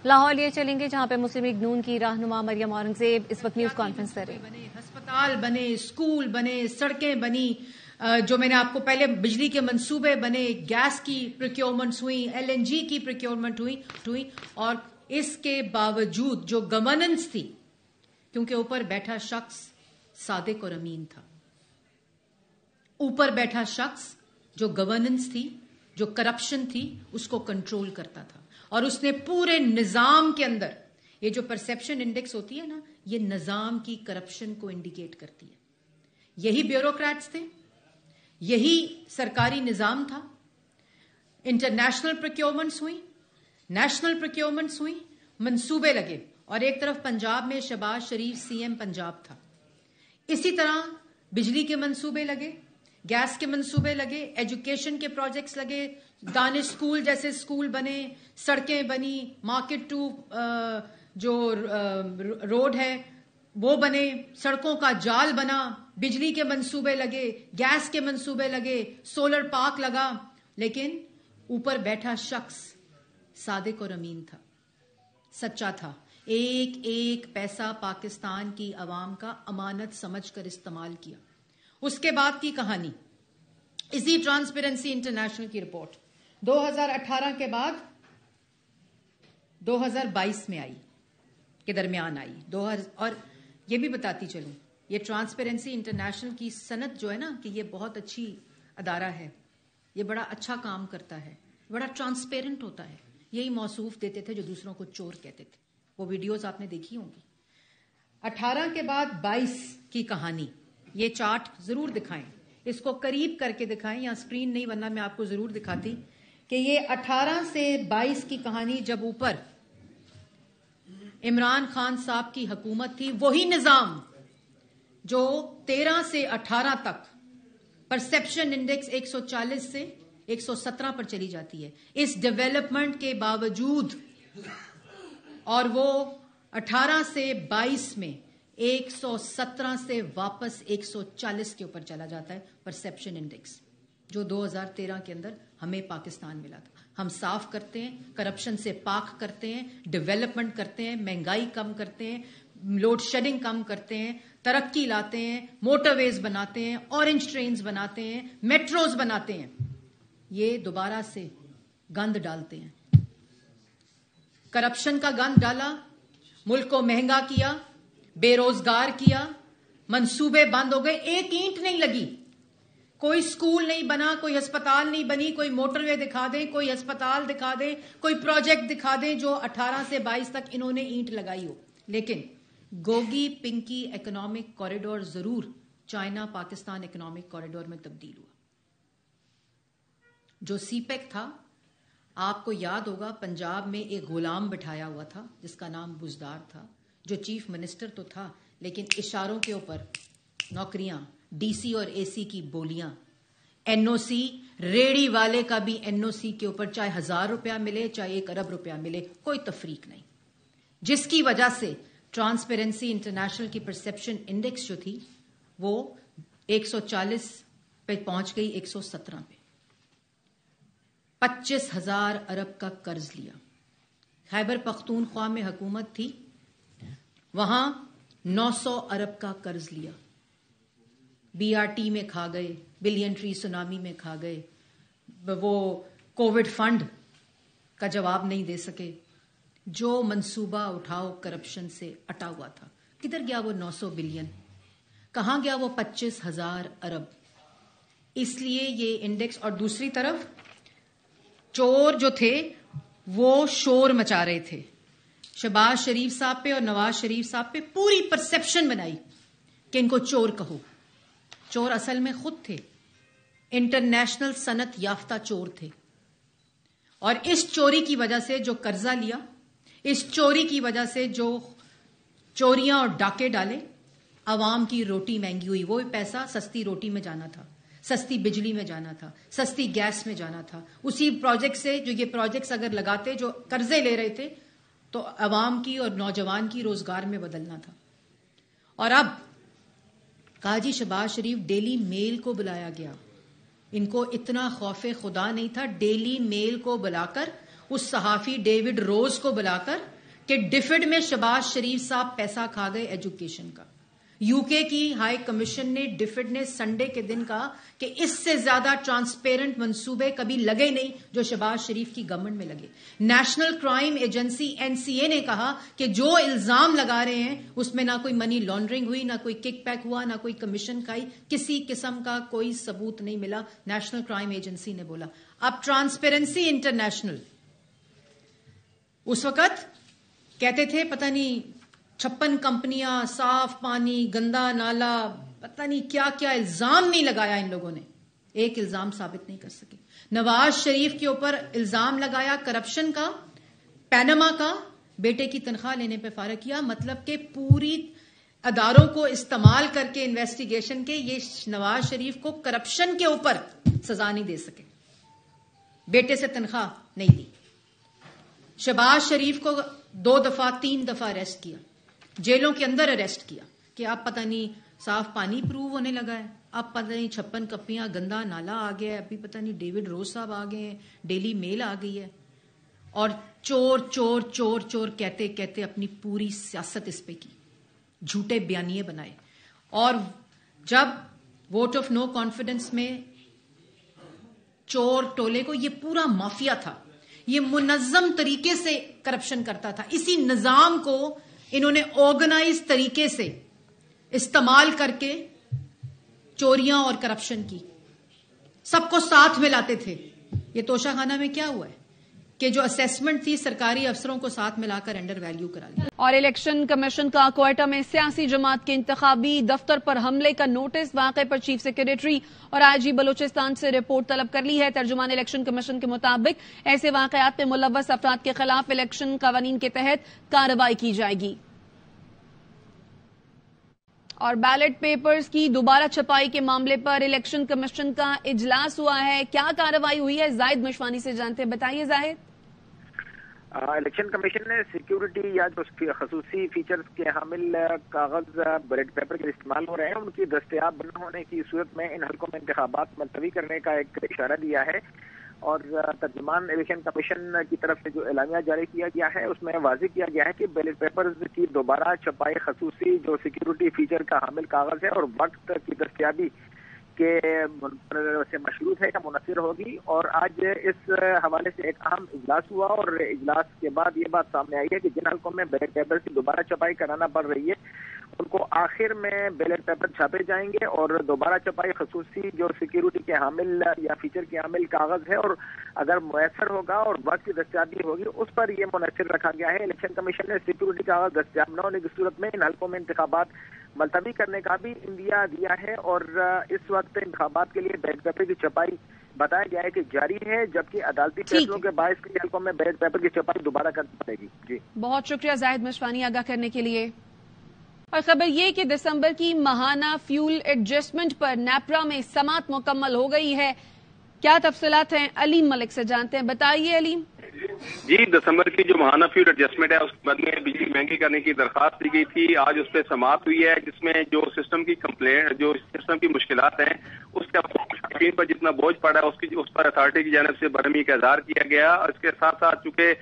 لاہور لیے چلیں گے جہاں پہ مسلم لیگ نون کی رہنما مریم اورنگزیب اس وقت نیوز کانفرنس کر رہی ہیں. ہسپتال بنے، اسکول بنے، سڑکیں بنی، جو میں نے آپ کو پہلے بجلی کے منصوبے بنے، گیس کی پروکیورمنٹس ہوئی، LNG کی پروکیورمنٹ ہوئی، اور اس کے باوجود جو گورننس تھی، کیونکہ اوپر بیٹھا شخص صادق اور امین تھا، اوپر بیٹھا شخص جو گورننس تھی، جو کرپشن تھی، اس کو کنٹرول کرتا تھا، اور اس نے پورے نظام کے اندر، یہ جو پرسیپشن انڈیکس ہوتی ہے نا، یہ نظام کی کرپشن کو انڈیکیٹ کرتی ہے. یہی بیوروکریٹس تھے، یہی سرکاری نظام تھا. انٹرنیشنل پروکیورمنٹس ہوئی، نیشنل پروکیورمنٹس ہوئی، منصوبے لگے، اور ایک طرف پنجاب میں شہباز شریف CM پنجاب تھا. اسی طرح بجلی کے منصوبے لگے، گیس کے منصوبے لگے، ایجوکیشن کے پروجیکٹس لگے، دانش اسکول جیسے اسکول بنے، سڑکیں بنی، مارکیٹ ٹو جو روڈ ہے وہ بنے، سڑکوں کا جال بنا، بجلی کے منصوبے لگے، گیس کے منصوبے لگے، سولر پارک لگا. لیکن اوپر بیٹھا شخص صادق اور امین تھا، سچا تھا، ایک ایک پیسہ پاکستان کی عوام کا امانت سمجھ کر استعمال کیا. اس کے بعد کی کہانی اسی ٹرانسپیرنسی انٹرنیشنل کی رپورٹ 2018 کے بعد 2022 میں آئی، کے درمیان آئی. اور یہ بھی بتاتی چلوں، یہ ٹرانسپیرنسی انٹرنیشنل کی سند جو ہے نا، کہ یہ بہت اچھی ادارہ ہے، یہ بڑا اچھا کام کرتا ہے، بڑا ٹرانسپیرنٹ ہوتا ہے. یہی موصوف دیتے تھے جو دوسروں کو چور کہتے تھے. وہ ویڈیوز آپ نے دیکھی ہوں گی. 18 کے بعد 22 کی کہانی، یہ چارٹ ضرور دکھائیں، اس کو قریب کر کے دکھائیں، یا اسکرین نہیں، ورنہ میں آپ کو ضرور دکھاتی کہ یہ 18 سے 22 کی کہانی. جب اوپر عمران خان صاحب کی حکومت تھی، وہی نظام جو 13 سے 18 تک پرسیپشن انڈیکس 140 سے 117 پر چلی جاتی ہے، اس ڈیولپمنٹ کے باوجود، اور وہ 18 سے 22 میں 117 سے واپس 140 کے اوپر چلا جاتا ہے پرسیپشن انڈیکس، جو 2013 کے اندر ہمیں پاکستان ملا تھا. ہم صاف کرتے ہیں، کرپشن سے پاک کرتے ہیں، ڈیولپمنٹ کرتے ہیں، مہنگائی کم کرتے ہیں، لوڈ شیڈنگ کم کرتے ہیں، ترقی لاتے ہیں، موٹر ویز بناتے ہیں، اورنج ٹرینز بناتے ہیں، میٹروز بناتے ہیں. یہ دوبارہ سے گند ڈالتے ہیں، کرپشن کا گند ڈالا، ملک کو مہنگا کیا، بے روزگار کیا، منصوبے بند ہو گئے، ایک اینٹ نہیں لگی، کوئی سکول نہیں بنا، کوئی ہسپتال نہیں بنی. کوئی موٹر وے دکھا دیں، کوئی ہسپتال دکھا دیں، کوئی پروجیکٹ دکھا دیں جو 18 سے 22 تک انہوں نے اینٹ لگائی ہو. لیکن گوگی پنکی اکنامک کوریڈور ضرور چائنا پاکستان اکنامک کوریڈور میں تبدیل ہوا. جو CPEC تھا، آپ کو یاد ہوگا، پنجاب میں ایک غلام بٹھایا ہوا تھا جس کا نام بزدار تھا، جو چیف منسٹر تو تھا، لیکن اشاروں کے اوپر نوکریاں، DC اور AC کی بولیاں، NOC، ریڑی والے کا بھی NOC کے اوپر چاہے 1000 روپیہ ملے، چاہے 1 ارب روپیہ ملے، کوئی تفریق نہیں. جس کی وجہ سے ٹرانسپیرنسی انٹرنیشنل کی پرسیپشن انڈیکس جو تھی وہ 140 پہ پہنچ گئی 117 پہ. 25,000 ارب کا قرض لیا. خیبر پختونخوا میں حکومت تھی، وہاں 900 ارب کا قرض لیا. BRT میں کھا گئے، بلین ٹری سونامی میں کھا گئے، وہ کووڈ فنڈ کا جواب نہیں دے سکے. جو منصوبہ اٹھاؤ کرپشن سے اٹا ہوا تھا، کدھر گیا وہ 900 بلین؟ کہاں گیا وہ 25,000 ارب؟ اس لیے یہ انڈیکس. اور دوسری طرف چور جو تھے وہ شور مچا رہے تھے شہباز شریف صاحب پہ اور نواز شریف صاحب پہ، پوری پرسیپشن بنائی کہ ان کو چور کہو. چور اصل میں خود تھے، انٹرنیشنل صنعت یافتہ چور تھے. اور اس چوری کی وجہ سے جو قرضہ لیا، اس چوری کی وجہ سے جو چوریاں اور ڈاکے ڈالے، عوام کی روٹی مہنگی ہوئی. وہ پیسہ سستی روٹی میں جانا تھا، سستی بجلی میں جانا تھا، سستی گیس میں جانا تھا. اسی پروجیکٹ سے، جو یہ پروجیکٹس اگر لگاتے جو قرضے لے رہے تھے، تو عوام کی اور نوجوان کی روزگار میں بدلنا تھا. اور اب کہا جی شہباز شریف، ڈیلی میل کو بلایا گیا. ان کو اتنا خوف خدا نہیں تھا، ڈیلی میل کو بلا کر اس صحافی ڈیوڈ روز کو بلا کر کہ ڈفڈ میں شہباز شریف صاحب پیسہ کھا گئے ایجوکیشن کا. یو کے کی ہائی کمیشن نے ڈفڈ نے سنڈے کے دن کہا کہ اس سے زیادہ ٹرانسپیرنٹ منصوبے کبھی لگے نہیں جو شہباز شریف کی گورنمنٹ میں لگے. نیشنل کرائم ایجنسی NCA نے کہا کہ جو الزام لگا رہے ہیں اس میں نہ کوئی منی لانڈرنگ ہوئی, نہ کوئی کک بیک ہوا, نہ کوئی کمیشن کھائی, کسی قسم کا کوئی ثبوت نہیں ملا. نیشنل کرائم ایجنسی نے بولا. اب ٹرانسپیرنسی انٹرنیشنل اس وقت کہتے تھے پتہ نہیں 56 کمپنیاں, صاف پانی, گندا نالا, پتہ نہیں کیا کیا الزام نہیں لگایا ان لوگوں نے, ایک الزام ثابت نہیں کر سکے. نواز شریف کے اوپر الزام لگایا کرپشن کا, پینما کا, بیٹے کی تنخواہ لینے پہ فارغ کیا. مطلب کہ پوری اداروں کو استعمال کر کے انویسٹیگیشن کے یہ نواز شریف کو کرپشن کے اوپر سزا نہیں دے سکے, بیٹے سے تنخواہ نہیں دی. شہباز شریف کو 2 دفعہ 3 دفعہ اریسٹ کیا, جیلوں کے اندر اریسٹ کیا کہ اب پتہ نہیں صاف پانی پروو ہونے لگا ہے, اب پتہ نہیں 56 کپیاں, گندا نالا آ گیا ہے, ابھی پتہ نہیں ڈیوڈ روز صاحب آ گئے ہیں, ڈیلی میل آ گئی ہے. اور چور چور چور چور کہتے کہتے اپنی پوری سیاست اس پہ کی, جھوٹے بیانیے بنائے. اور جب ووٹ آف نو کانفیڈنس میں چور ٹولے کو, یہ پورا مافیا تھا, یہ منظم طریقے سے کرپشن کرتا تھا. اسی نظام کو انہوں نے آرگنائز طریقے سے استعمال کر کے چوریاں اور کرپشن کی, سب کو ساتھ میں لاتے تھے. یہ توشہ خانہ میں کیا ہوا ہے کہ جو اسیسمنٹ تھی سرکاری افسروں کو ساتھ ملا کر انڈر ویلیو کرا لیا. اور الیکشن کمیشن کا کوئٹہ میں سیاسی جماعت کے انتخابی دفتر پر حملے کا نوٹس, واقعے پر چیف سیکریٹری اور IG بلوچستان سے رپورٹ طلب کر لی ہے. ترجمان الیکشن کمیشن کے مطابق ایسے واقعات میں ملوث افراد کے خلاف الیکشن قوانین کے تحت کارروائی کی جائے گی. اور بیلٹ پیپرز کی دوبارہ چھپائی کے معاملے پر الیکشن کمیشن کا اجلاس ہوا ہے, کیا کارروائی ہوئی ہے زاہد مشوانی سے جانتے ہیں, بتائیے زاہد. الیکشن کمیشن نے سیکیورٹی یا جو خصوصی فیچرز کے حامل کاغذ بیلٹ پیپر کے استعمال ہو رہے ہیں ان کی دستیاب نہ ہونے کی صورت میں ان حلقوں میں انتخابات ملتوی کرنے کا ایک اشارہ دیا ہے. اور ترجمان الیکشن کمیشن کی طرف سے جو اعلامیہ جاری کیا گیا ہے اس میں واضح کیا گیا ہے کہ بیلٹ پیپرز کی دوبارہ چھپائی خصوصی جو سیکیورٹی فیچر کا حامل کاغذ ہے اور وقت کی دستیابی کے سے مشروط ہے یا منحصر ہوگی. اور آج اس حوالے سے ایک اہم اجلاس ہوا اور اجلاس کے بعد یہ بات سامنے آئی ہے کہ جن حلقوں میں بیلٹ پیپر کی دوبارہ چھپائی کرانا پڑ رہی ہے ان کو آخر میں بیلٹ پیپر چھاپے جائیں گے اور دوبارہ چھپائی خصوصی جو سیکیورٹی کے حامل یا فیچر کے حامل کاغذ ہے اور اگر میسر ہوگا اور وقت کی دستیابی ہوگی اس پر یہ منحصر رکھا گیا ہے. الیکشن کمیشن نے سیکیورٹی کاغذ دستیاب نہ ہونے کی صورت میں ان حلقوں میں انتخابات ملتوی کرنے کا بھی اندیا دیا ہے. اور اس وقت انتخابات کے لیے بیلٹ پیپر کی چھپائی بتایا گیا ہے کہ جاری ہے, جبکہ عدالتی فیصلوں کے باعث کئی حلقوں میں بیلٹ پیپر کی چھپائی دوبارہ کرنی پڑے گی. جی بہت شکریہ زاہد مشوانی آگاہ کرنے کے لیے. اور خبر یہ کہ دسمبر کی ماہانہ فیول ایڈجسٹمنٹ پر نیپرا میں سماعت مکمل ہو گئی ہے. کیا تفصیلات ہیں علیم ملک سے جانتے ہیں, بتائیے علیم. جی, دسمبر کی جو ماہانہ فیول ایڈجسٹمنٹ ہے اس کے بعد میں بجلی مہنگی کرنے کی درخواست دی گئی تھی. آج اس پہ سماعت ہوئی ہے جس میں جو سسٹم کی کمپلینٹ, جو سسٹم کی مشکلات ہیں اس کے شائقین پر جتنا بوجھ پڑا ہے اس پر اتھارٹی کی جانب سے برہمی کا اظہار کیا گیا. اور اس کے ساتھ ساتھ چونکہ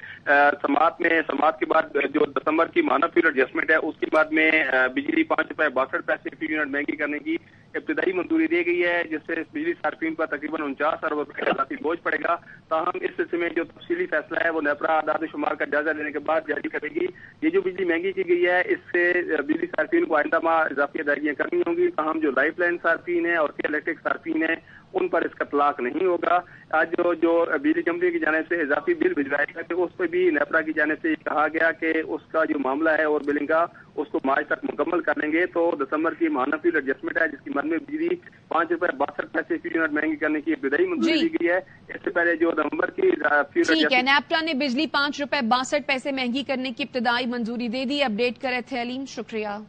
سماعت کے بعد جو دسمبر کی ماہانہ فیول ایڈجسٹمنٹ ہے اس کے بعد میں بجلی 5.62 پیسے فی یونٹ مہنگی کرنے کی ابتدائی منظوری دی گئی ہے, جس سے بجلی صارفین پر تقریباً 49 ارب روپے کا اضافی بوجھ پڑے گا. تاہم اس سلسلے میں جو تفصیلی فیصلہ ہے وہ نیپرا اعداد و شمار کا جائزہ لینے کے بعد جاری کرے گی. یہ جو بجلی مہنگی کی گئی ہے اس سے بجلی صارفین کو آئندہ ماہ اضافی ادائیگیاں کرنی ہوں گی. تاہم جو لائف لائن صارفین ہیں اور الیکٹرک صارفین ہیں ان پر اس کا اطلاق نہیں ہوگا. آج جو بجلی کمپنی کی جانب سے اضافی بل بھجوائے گا کہ اس پہ بھی نیپرا کی جانب سے کہا گیا کہ اس کا جو معاملہ ہے اور بلنگ کا اس کو مارچ تک مکمل کر لیں گے. تو دسمبر کی ماہانہ فیول ایڈجسٹمنٹ ہے جس کی مد میں بجلی 5.62 پیسے فی یونٹ مہنگی کرنے کی ابتدائی منظوری دی گئی ہے. اس سے پہلے جو نومبر کی ٹھیک ہے, نیپرا نے بجلی 5.62 پیسے مہنگی کرنے کی ابتدائی منظوری دے دی. اپڈیٹ کرے تھے علیم, شکریہ.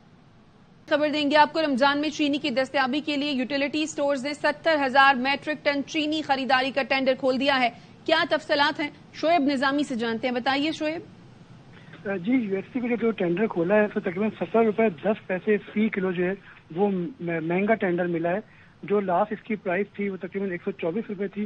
خبر دیں گے آپ کو, رمضان میں چینی کی دستیابی کے لیے یوٹیلیٹی سٹورز نے 70,000 میٹرک ٹن چینی خریداری کا ٹینڈر کھول دیا ہے. کیا تفصیلات ہیں شعیب نظامی سے جانتے ہیں, بتائیے شعیب. جی, UST کا جو ٹینڈر کھولا ہے اس میں تقریباً 70 روپے 10 پیسے فی کلو جو ہے وہ مہنگا ٹینڈر ملا ہے. جو لاسٹ اس کی پرائس تھی وہ تقریباً 124 روپے تھی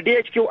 DHQ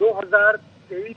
2023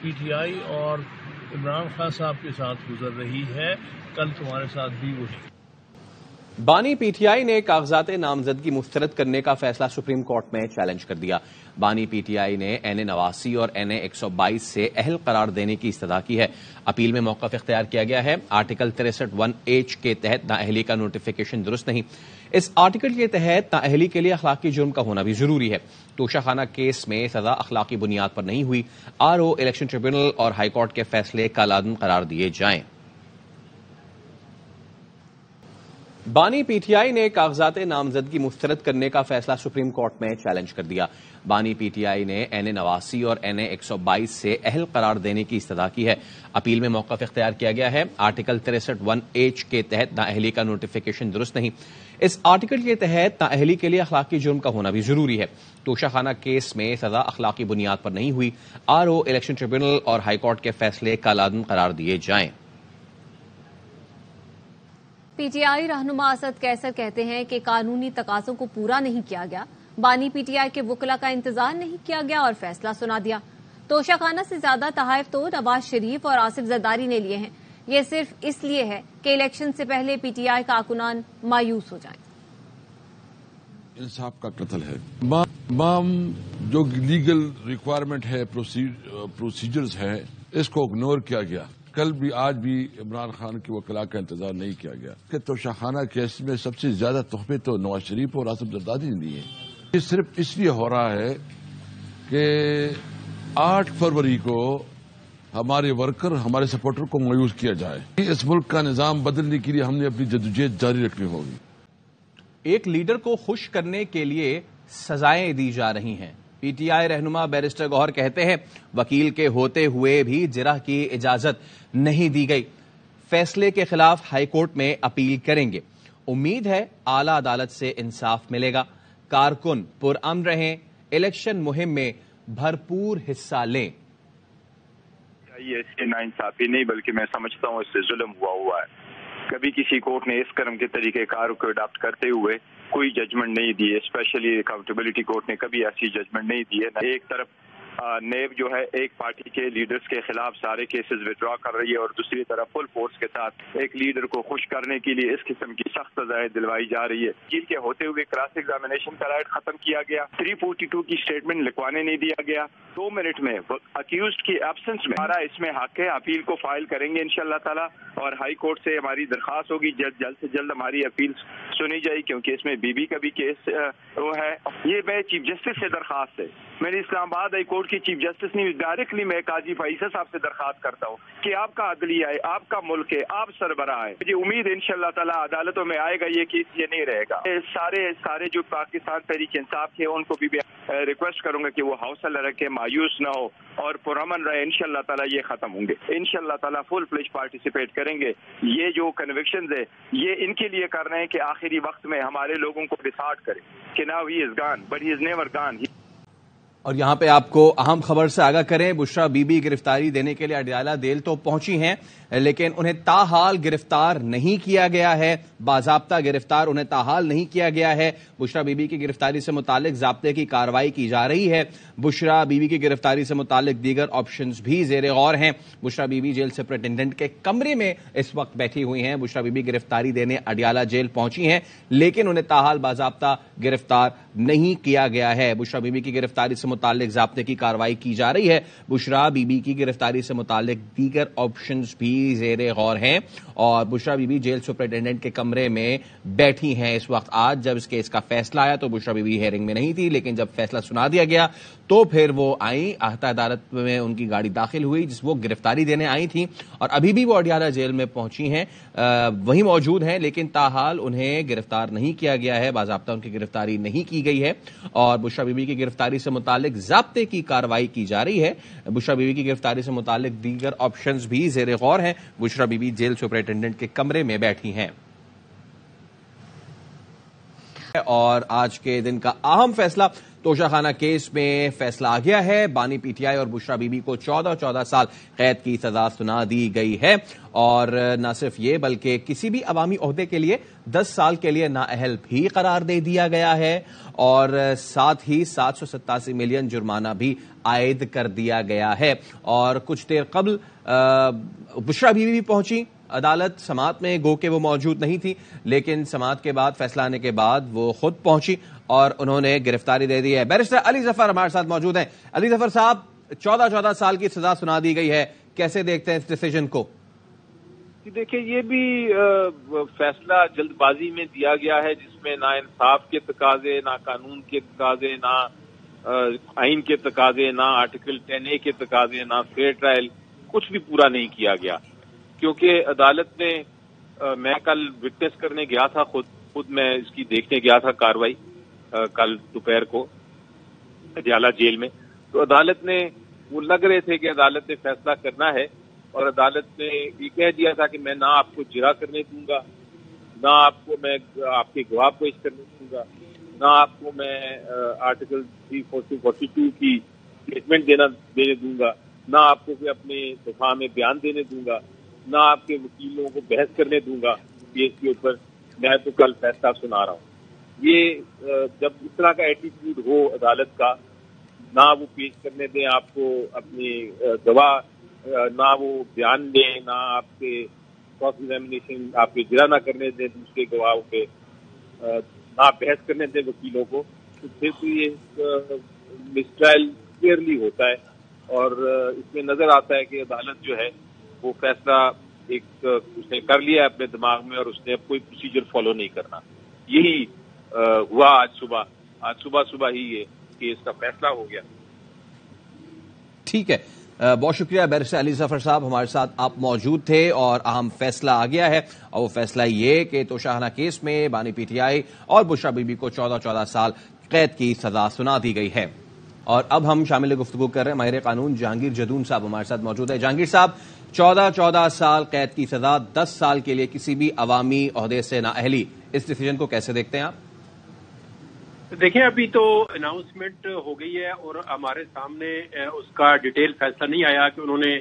PTI اور عمران خان صاحب کے ساتھ گزر رہی ہے، کل تمہارے ساتھ بھی وہی۔ بانی PTI نے کاغذات نامزدگی مسترد کرنے کا فیصلہ سپریم کورٹ میں چیلنج کر دیا۔ بانی PTI نے NA89 اور NA122 سے اہل قرار دینے کی استدعا کی ہے۔ اپیل میں موقف اختیار کیا گیا ہے۔ آرٹیکل 63(1)H کے تحت نااہلی کا نوٹیفیکیشن درست نہیں۔ اس آرٹیکل کے تحت نااہلی کے لیے اخلاقی جرم کا ہونا بھی ضروری ہے۔ توشہ خانہ کیس میں سزا اخلاقی بنیاد پر نہیں ہوئی۔ RO، الیکشن ٹریبیونل اور ہائی کورٹ کے فیصلے کالعدم قرار دیے جائیں۔ بانی PTI نے کاغذات نامزدگی مسترد کرنے کا فیصلہ سپریم کورٹ میں چیلنج کر دیا۔ بانی PTI نے NA89 اور NA122 سے اہل قرار دینے کی استدعا کی ہے۔ اپیل میں موقف اختیار کیا گیا ہے۔ آرٹیکل 63(1)H کے تحت نااہلی کا نوٹیفیکیشن درست نہیں۔ اس آرٹیکل کے تحت نااہلی کے لیے اخلاقی جرم کا ہونا بھی ضروری ہے۔ توشہ خانہ کیس میں سزا اخلاقی بنیاد پر نہیں ہوئی۔ RO، الیکشن ٹریبیونل اور ہائی کورٹ کے فیصلے کالعدم قرار دیے جائیں۔ PTI رہنما اسد کیسر کہتے ہیں کہ قانونی تقاضوں کو پورا نہیں کیا گیا۔ بانی PTI کے وکلاء کا انتظار نہیں کیا گیا اور فیصلہ سنا دیا۔ توشہ خانہ سے زیادہ تحائف تو نواز شریف اور آصف زرداری نے لیے ہیں۔ یہ صرف اس لیے ہے کہ الیکشن سے پہلے PTI کارکنان مایوس ہو جائیں۔ انصاف کا قتل ہے۔ تمام جو لیگل ریکوائرمنٹ ہے، پروسیجرز ہے، اس کو اگنور کیا گیا۔ کل بھی آج بھی عمران خان کے وکلاء کا انتظار نہیں کیا گیا کہ توشہ خانہ کیس میں سب سے زیادہ تحفے تو نواز شریف اور آصف زرداری نے دیے۔ یہ صرف اس لیے ہو رہا ہے کہ 8 فروری کو ہمارے ورکر، ہمارے سپورٹر کو مایوس کیا جائے۔ اس ملک کا نظام بدلنے کے لیے ہم نے اپنی جدوجہد جاری رکھنی ہوگی۔ ایک لیڈر کو خوش کرنے کے لیے سزائیں دی جا رہی ہیں۔ PTI رہنما بیرسٹر گوہر کہتے ہیں وکیل کے ہوتے ہوئے بھی جرح کی اجازت نہیں دی گئی۔ فیصلے کے خلاف ہائی کورٹ میں اپیل کریں گے۔ امید ہے اعلی عدالت سے انصاف ملے گا۔ کارکن پرامن رہیں، الیکشن مہم میں بھرپور حصہ لیں۔ اس سے ناانصافی نہیں بلکہ میں سمجھتا ہوں اس سے ظلم ہوا ہے۔ کبھی کسی کورٹ نے اس قسم کے طریقہ کار کو اڈاپٹ کرتے ہوئے کوئی ججمنٹ نہیں دی ہے۔ اسپیشلی اکاؤنٹیبلٹی کورٹ نے کبھی ایسی ججمنٹ نہیں دی ہے۔ ایک طرف نیب جو ہے ایک پارٹی کے لیڈرز کے خلاف سارے کیسز وڈرا کر رہی ہے اور دوسری طرف فل فورس کے ساتھ ایک لیڈر کو خوش کرنے کے لیے اس قسم کی سخت سزائیں دلوائی جا رہی ہے۔ وکیل کے ہوتے ہوئے کراس ایگزامینیشن کا رائٹ ختم کیا گیا، 342 کی اسٹیٹمنٹ لکھوانے نہیں دیا گیا۔ 2 منٹ میں اکیوزڈ کی ایبسنس میں ہمارا اس میں حق ہے۔ اپیل کو فائل کریں گے انشاءاللہ تعالی اور ہائی کورٹ سے ہماری درخواست ہوگی جلد سے جلد ہماری اپیل سنی جائے، کیونکہ اس میں بی کا بھی کیس وہ ہے۔ یہ میں چیف جسٹس سے درخواست ہے، میری اسلام آباد ہائی کورٹ کی چیف جسٹس نہیں، ڈائریکٹلی میں قاضی فیصل صاحب سے درخواست کرتا ہوں کہ آپ کا عدلیہ ہے، آپ کا ملک ہے، آپ سربراہ ہے۔ مجھے امید ہے انشاءاللہ تعالی عدالتوں میں آئے گا یہ کیس، یہ نہیں رہے گا۔ سارے جو پاکستان تحریک انصاف کے ان کو بھی ریکویسٹ کروں گا کہ وہ حوصلہ رکھے، مایوس نہ ہو اور پرامن رہے۔ انشاءاللہ تعالی یہ ختم ہوں گے، انشاءاللہ تعالی فل فلیج پارٹیسپیٹ کریں گے۔ یہ جو کنوکشنز ہے یہ ان کے لیے کر رہے ہیں کہ آخری وقت میں ہمارے لوگوں کو ڈسہارٹ کرے کہ ناؤ ہی از گان بٹ ہی از نیور گان۔ اور یہاں پہ آپ کو اہم خبر سے آگاہ کریں، بشرا بی بی گرفتاری دینے کے لیے اڈیالہ جیل تو پہنچی ہیں لیکن انہیں تاحال گرفتار نہیں کیا گیا ہے۔ باضابطہ گرفتار انہیں تاحال نہیں کیا گیا ہے۔ بشرا بی بی کی گرفتاری سے متعلق ضابطے کی کارروائی کی جا رہی ہے۔ بشرا بی بی کی گرفتاری سے متعلق دیگر آپشنز بھی زیر غور ہیں۔ بشرا بی بی جیل سپرنٹینڈنٹ کے کمرے میں اس وقت بیٹھی ہوئی ہیں۔ بشرا بی بی گرفتاری دینے اڈیالہ جیل پہنچی ہیں لیکن انہیں تاحال باضابطہ گرفتار نہیں کیا گیا ہے۔ بشرا بی بی کی گرفتاری سے متعلق ضابطے کی کارروائی کی جا رہی ہے۔ بشرا بی بی کی گرفتاری سے متعلق دیگر آپشنز بھی زیر غور ہیں اور بشرا بی بی جیل سپرنٹینڈنٹ کے کمرے میں بیٹھی ہیں اس وقت۔ آج جب اس کیس کا فیصلہ آیا تو بشرا بی بی ہیئرنگ میں نہیں تھی لیکن جب فیصلہ سنا دیا گیا تو پھر وہ آئیں، احاطہ عدالت میں ان کی گاڑی داخل ہوئی جس وہ گرفتاری دینے آئی تھیں اور ابھی بھی وہ اڈیالہ جیل میں پہنچی ہیں، وہیں موجود ہیں لیکن تاحال انہیں گرفتار نہیں کیا گیا ہے، باضابطہ ان کی گرفتاری نہیں کی گئی ہے اور بشرا بی بی کی گرفتاری سے متعلق ضابطے کی کارروائی کی جا رہی ہے۔ بشرا بی بی کی گرفتاری سے متعلق دیگر آپشنز بھی زیر غور ہیں۔ بشرا بی بی جیل سپرنٹینڈنٹ کے کمرے میں بیٹھی ہیں اور آج کے دن کا اہم فیصلہ توشہ خانہ کیس میں فیصلہ آ گیا ہے. بانی پی ٹی آئی اور بشرا بی بی کو 14 سال قید کی سزا سنا دی گئی ہے. اور نہ صرف یہ بلکہ کسی بھی عوامی عہدے کے لیے 10 سال کے لیے نااہل بھی قرار دے دیا گیا ہے. اور ساتھ ہی 787 ملین جرمانہ بھی عائد کر دیا گیا ہے. اور کچھ دیر قبل بشرا بیوی بھی پہنچی عدالت سماعت میں، گو کہ وہ موجود نہیں تھی، لیکن سماعت کے بعد فیصلہ آنے کے بعد وہ خود پہنچی اور انہوں نے گرفتاری دے دی ہے. بیرسٹر علی ظفر ہمارے ساتھ موجود ہیں. علی ظفر صاحب، 14 سال کی سزا سنا دی گئی ہے، کیسے دیکھتے ہیں اس ڈیسیجن کو؟ دیکھیں، یہ بھی فیصلہ جلد بازی میں دیا گیا ہے، جس میں نہ انصاف کے تقاضے، نہ قانون کے تقاضے، نہ آئین کے تقاضے، نہ آرٹیکل 10A کے تقاضے، نہ فیئر ٹرائل، کچھ بھی پورا نہیں کیا گیا. کیونکہ عدالت نے، میں کل وٹنس کرنے گیا تھا، خود میں اس کی دیکھنے گیا تھا کاروائی کل دوپہر کو اڈیالہ جیل میں. تو عدالت نے، وہ لگ رہے تھے کہ عدالت نے فیصلہ کرنا ہے، اور عدالت نے یہ کہہ دیا تھا کہ میں نہ آپ کو جرا کرنے دوں گا، نہ آپ کو میں آپ کے گواہ پیش کرنے دوں گا، نہ آپ کو میں آرٹیکل 342 کی اسٹیٹمنٹ دینے دوں گا، نہ آپ کو کوئی اپنے دفاع میں بیان دینے دوں گا، نہ آپ کے وکیلوں کو بحث کرنے دوں گا کیس کے اوپر. میں تو کل فیصلہ سنا رہا ہوں. یہ جب اس طرح کا ایٹیٹیوڈ ہو عدالت کا، نہ وہ پیش کرنے دیں آپ کو اپنی گواہ، نہ وہ بیان دیں، نہ آپ کے کراس ایگزامینیشن آپ کے جرا نہ کرنے دیں دوسرے گواہوں پہ، نہ بحث کرنے دیں وکیلوں کو، تو پھر تو یہ مسٹرائل کلیئرلی ہوتا ہے. اور اس میں نظر آتا ہے کہ عدالت جو ہے وہ فیصلہ اس نے کر لیا ہے اپنے دماغ میں، اور اس نے اب کوئی پروسیجر فالو نہیں کرنا. یہی ہوا آج صبح ہی یہ کیس کا فیصلہ ہو گیا. ٹھیک ہے، بہت شکریہ بیرسٹر علی ظفر صاحب، ہمارے ساتھ آپ موجود تھے. اور اہم فیصلہ آ گیا ہے، اور وہ فیصلہ یہ کہ توشہ خانہ کیس میں بانی پی ٹی آئی اور بشرا بی بی کو 14 سال قید کی سزا سنا دی گئی ہے. اور اب ہم شامل گفتگو کر رہے ہیں ماہر قانون جہانگیر جدون صاحب ہمارے ساتھ موجود ہے. جہانگیر صاحب، 14 سال قید کی سزا 10 سال کے لیے کسی بھی عوامی عہدے سے نااہلی، اس ڈیسیجن کو کیسے دیکھتے ہیں آپ؟ دیکھیں، ابھی تو اناؤنسمنٹ ہو گئی ہے اور ہمارے سامنے اس کا ڈیٹیل فیصلہ نہیں آیا کہ انہوں نے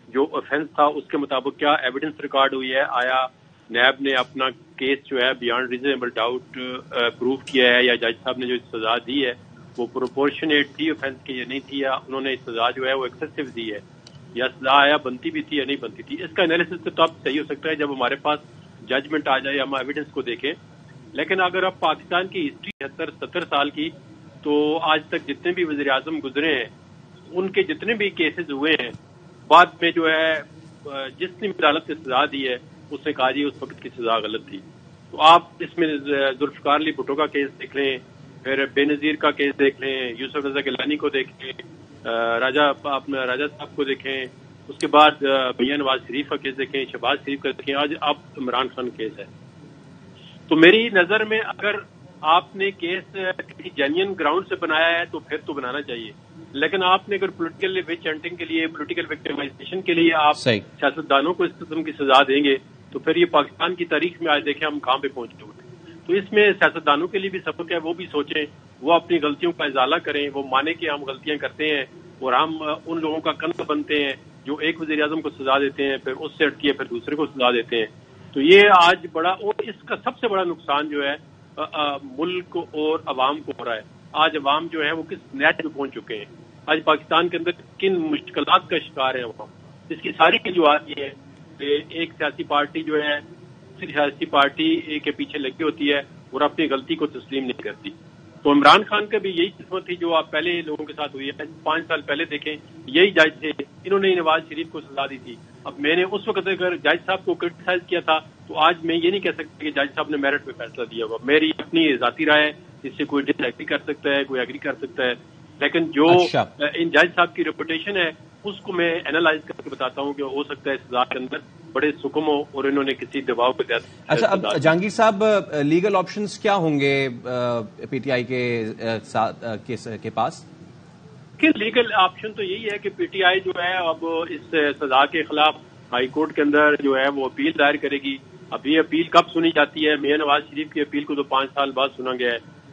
جو آفینس تھا اس کے مطابق کیا ایویڈنس ریکارڈ ہوئی ہے. آیا نیب نے اپنا کیس جو ہے بیانڈ ریزنیبل ڈاؤٹ پروف کیا ہے، یا جج صاحب نے جو سزا دی ہے وہ پروپورشنیٹ تھی آفینس کی یا نہیں تھی، یا انہوں نے سزا جو ہے وہ ایکسیسو دی ہے، یا سزا آیا بنتی بھی تھی یا نہیں بنتی تھی. اس کا انالیسس تو اب صحیح ہو سکتا ہے جب ہمارے پاس ججمنٹ آ جائے، ہم ایویڈنس کو دیکھیں. لیکن اگر اب پاکستان کی ہسٹری 70 سال کی، تو آج تک جتنے بھی وزیر اعظم گزرے ہیں ان کے جتنے بھی کیسز ہوئے ہیں، بعد میں جو ہے جس نے عدالت نے سزا دی ہے اس نے کہا جی اس وقت کی سزا غلط تھی. تو آپ اس میں ذوالفقار علی بھٹو کا کیس دیکھ لیں، پھر بے نظیر کا کیس دیکھ لیں، یوسف رضا گیلانی کو دیکھیں، راجہ صاحب کو دیکھیں، اس کے بعد میاں نواز شریف کا کیس دیکھیں، شہباز شریف کا دیکھیں، آج اب عمران خان کیس ہے. تو میری نظر میں اگر آپ نے کیس جینین گراؤنڈ سے بنایا ہے تو پھر تو بنانا چاہیے، لیکن آپ نے اگر پولیٹیکل وچ ہنٹنگ کے لیے، پولیٹیکل وکٹمائزیشن کے لیے آپ سیاستدانوں کو اس قسم کی سزا دیں گے تو پھر یہ پاکستان کی تاریخ میں آج دیکھیں ہم کہاں پہ پہنچ گئے. تو اس میں سیاستدانوں کے لیے بھی سبق ہے، وہ بھی سوچیں، وہ اپنی غلطیوں کا ازالہ کریں، وہ مانے کہ ہم غلطیاں کرتے ہیں اور ہم ان لوگوں کا کندا بنتے ہیں جو ایک وزیر اعظم کو سزا دیتے ہیں، پھر اس سے ہٹتی ہے پھر دوسرے کو سزا دیتے ہیں. تو یہ آج بڑا، اور اس کا سب سے بڑا نقصان جو ہے ملک اور عوام کو ہو رہا ہے. آج عوام جو ہے وہ کس نیچ پہ پہنچ چکے ہیں، آج پاکستان کے اندر کن مشکلات کا شکار ہے عوام. اس کی ساری وجوہات یہ ہے کہ ایک سیاسی پارٹی جو ہے دوسری سیاسی پارٹی کے پیچھے لگی ہوتی ہے اور اپنی غلطی کو تسلیم نہیں کرتی. تو عمران خان کا بھی یہی قسمت تھی جو آپ پہلے لوگوں کے ساتھ ہوئی ہے. 5 سال پہلے دیکھیں یہی جج تھے، انہوں نے نواز شریف کو سزا دی تھی. اب میں نے اس وقت اگر جج صاحب کو کرٹیسائز کیا تھا تو آج میں یہ نہیں کہہ سکتا کہ جج صاحب نے میرٹ پہ فیصلہ دیا ہوا. میری اپنی ذاتی رائے ہے، اس سے کوئی ڈس ایگری کر سکتا ہے، کوئی ایگری کر سکتا ہے، لیکن جو ان جج صاحب کی ریپوٹیشن ہے اس کو میں اینالائز کر کے بتاتا ہوں کہ ہو سکتا ہے سزا کے اندر بڑے سکم ہو اور انہوں نے کسی دباؤ کے تحت. اچھا، اب جہانگیر صاحب لیگل آپشنز کیا ہوں گے پی ٹی آئی کے پاس؟ کہ لیگل آپشن تو یہی ہے کہ پی ٹی آئی جو ہے اب اس سزا کے خلاف ہائی کورٹ کے اندر جو ہے وہ اپیل دائر کرے گی. اب یہ اپیل کب سنی جاتی ہے؟ میاں نواز شریف کی اپیل کو تو 5 سال بعد سنا گیا ہے.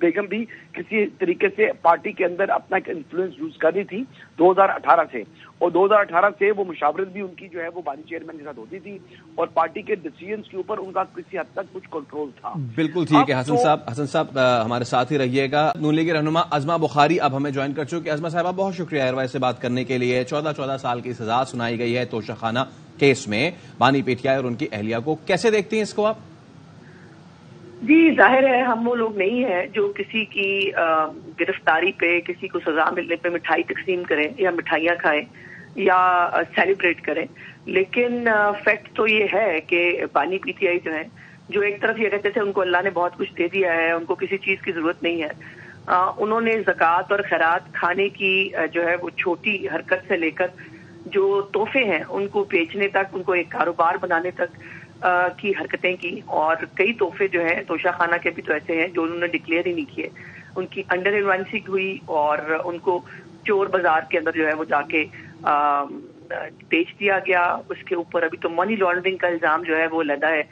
بیگم بھی کسی طریقے سے پارٹی کے اندر اپنا ایک انفلوئنس یوز کر رہی تھی 2018 سے، اور 2018 سے وہ مشاورت بھی ان کی جو ہے وہ بانی چیئرمین کے ساتھ ہوتی تھی اور پارٹی کے ڈیسیژنز کے اوپر ان کا کسی حد تک کچھ کنٹرول تھا۔ بالکل ٹھیک ہے حسن صاحب ہمارے ساتھ ہی رہیے گا۔ نون لیگ رہنما عظمہ بخاری اب ہمیں جوائن کر چکے۔ عظمہ صاحبہ بہت شکریہ ایئروائز سے بات کرنے کے لیے۔ 14 سال کی سزا سنائی گئی ہے توشہ خانہ کیس میں بانی پی ٹی آئی اور ان کی اہلیہ کو، کیسے دیکھتی ہیں اس کو آپ؟ جی ظاہر ہے ہم وہ لوگ نہیں ہیں جو کسی کی گرفتاری پہ، کسی کو سزا ملنے پہ مٹھائی تقسیم کریں یا مٹھائیاں کھائیں یا سیلیبریٹ کریں، لیکن فیکٹ تو یہ ہے کہ بانی پی ٹی آئی جو ہے، جو ایک طرف یہ کہتے تھے ان کو اللہ نے بہت کچھ دے دیا ہے، ان کو کسی چیز کی ضرورت نہیں ہے، انہوں نے زکوٰۃ اور خیرات کھانے کی جو ہے وہ چھوٹی حرکت سے لے کر جو تحفے ہیں ان کو بیچنے تک، ان کو ایک کاروبار بنانے تک کی حرکتیں کی، اور کئی تحفے جو ہیں توشہ خانہ کے بھی تو ایسے ہیں جو انہوں نے ڈکلیئر ہی نہیں کیے، ان کی انڈر انوائسنگ ہوئی اور ان کو چور بازار کے اندر جو ہے وہ جا کے بیچ دیا گیا۔ اس کے اوپر ابھی تو منی لانڈرنگ کا الزام جو ہے وہ علیحدہ ہے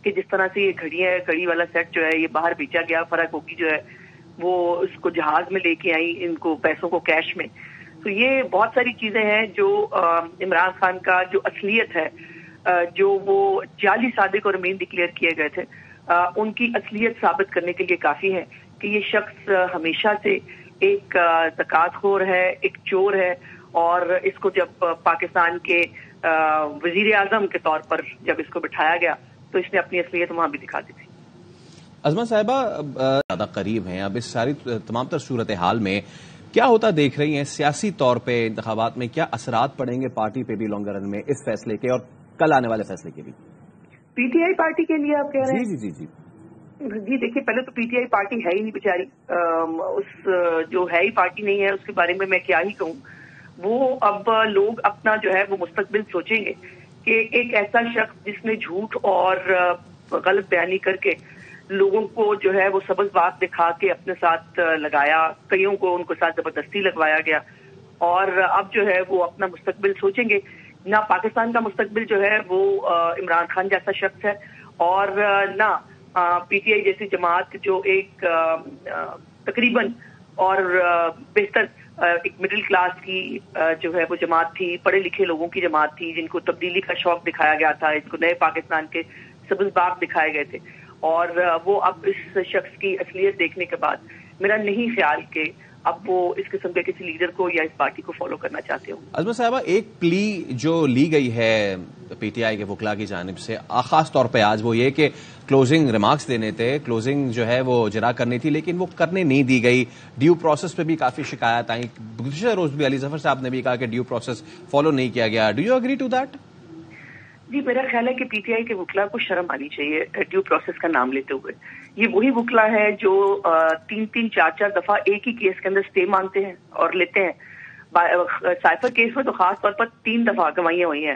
کہ جس طرح سے یہ گھڑی ہے، گھڑی والا سیٹ جو ہے یہ باہر بیچا گیا، فرق ہوگی جو ہے وہ اس کو جہاز میں لے کے آئی ان کو پیسوں کو کیش میں۔ تو یہ بہت ساری چیزیں ہیں جو عمران خان کا جو اصلیت ہے، جو وہ جعلی صادق اور امین ڈکلیئر کیے گئے تھے، ان کی اصلیت ثابت کرنے کے لیے کافی ہے کہ یہ شخص ہمیشہ سے ایک زکوٰۃ خور ہے، ایک چور ہے، اور اس کو جب پاکستان کے وزیر اعظم کے طور پر جب اس کو بٹھایا گیا تو اس نے اپنی اصلیت وہاں بھی دکھا دی تھی۔ عظمہ صاحبہ زیادہ قریب ہیں اب اس ساری تمام تر صورتحال میں، کیا ہوتا دیکھ رہی ہیں سیاسی طور پہ انتخابات میں؟ کیا اثرات پڑیں گے پارٹی پہ بھی لانگ رن میں اس فیصلے کے اور کل آنے والے فیصلے کے بھی؟ پی ٹی آئی پارٹی کے لیے آپ کہہ رہے ہیں؟ جی جی جی جی دیکھیے، پہلے تو پی ٹی آئی پارٹی ہے ہی نہیں بیچاری، اس جو ہے ہی پارٹی نہیں ہے اس کے بارے میں کیا ہی کہوں۔ وہ اب لوگ اپنا جو ہے وہ مستقبل سوچیں گے کہ ایک ایسا شخص جس نے جھوٹ اور غلط بیانی کر کے لوگوں کو جو ہے وہ سبز بات دکھا کے اپنے ساتھ لگایا، کئیوں کو ان کے ساتھ زبردستی لگوایا گیا، اور اب جو ہے وہ اپنا مستقبل سوچیں گے۔ نہ پاکستان کا مستقبل جو ہے وہ عمران خان جیسا شخص ہے، اور نہ پی ٹی آئی جیسی جماعت جو ایک تقریباً اور بہتر ایک مڈل کلاس کی جو ہے وہ جماعت تھی، پڑھے لکھے لوگوں کی جماعت تھی جن کو تبدیلی کا شوق دکھایا گیا تھا، جن کو نئے پاکستان کے سبز باغ دکھائے گئے تھے، اور وہ اب اس شخص کی اصلیت دیکھنے کے بعد میرا نہیں خیال کہ اب وہ اس قسم کے کسی لیڈر کو یا اس پارٹی کو فالو کرنا چاہتے ہوں۔ عظمہ صاحبہ ایک پلی جو لی گئی ہے پی ٹی آئی کے وکلاء کی جانب سے، خاص طور پہ آج وہ یہ کہ کلوزنگ ریمارکس دینے تھے، کلوزنگ جو ہے وہ اجرا کرنی تھی لیکن وہ کرنے نہیں دی گئی، ڈیو پروسیس پہ بھی کافی شکایت آئی، گزشتہ روز بھی علی ظفر صاحب نے بھی کہا کہ ڈیو پروسیس فالو نہیں کیا گیا۔ Do you agree to that? جی میرا خیال ہے کہ پی ٹی آئی کے وکلاء کو شرم آنی چاہیے ڈیو پروسیس کا نام لیتے ہوئے۔ یہ وہی وکلاء ہے جو 3-4 دفعہ ایک ہی کیس کے اندر اسٹے مانگتے ہیں اور لیتے ہیں۔ سائفر کیس میں تو خاص طور پر 3 دفعہ گواہیاں ہوئی ہیں،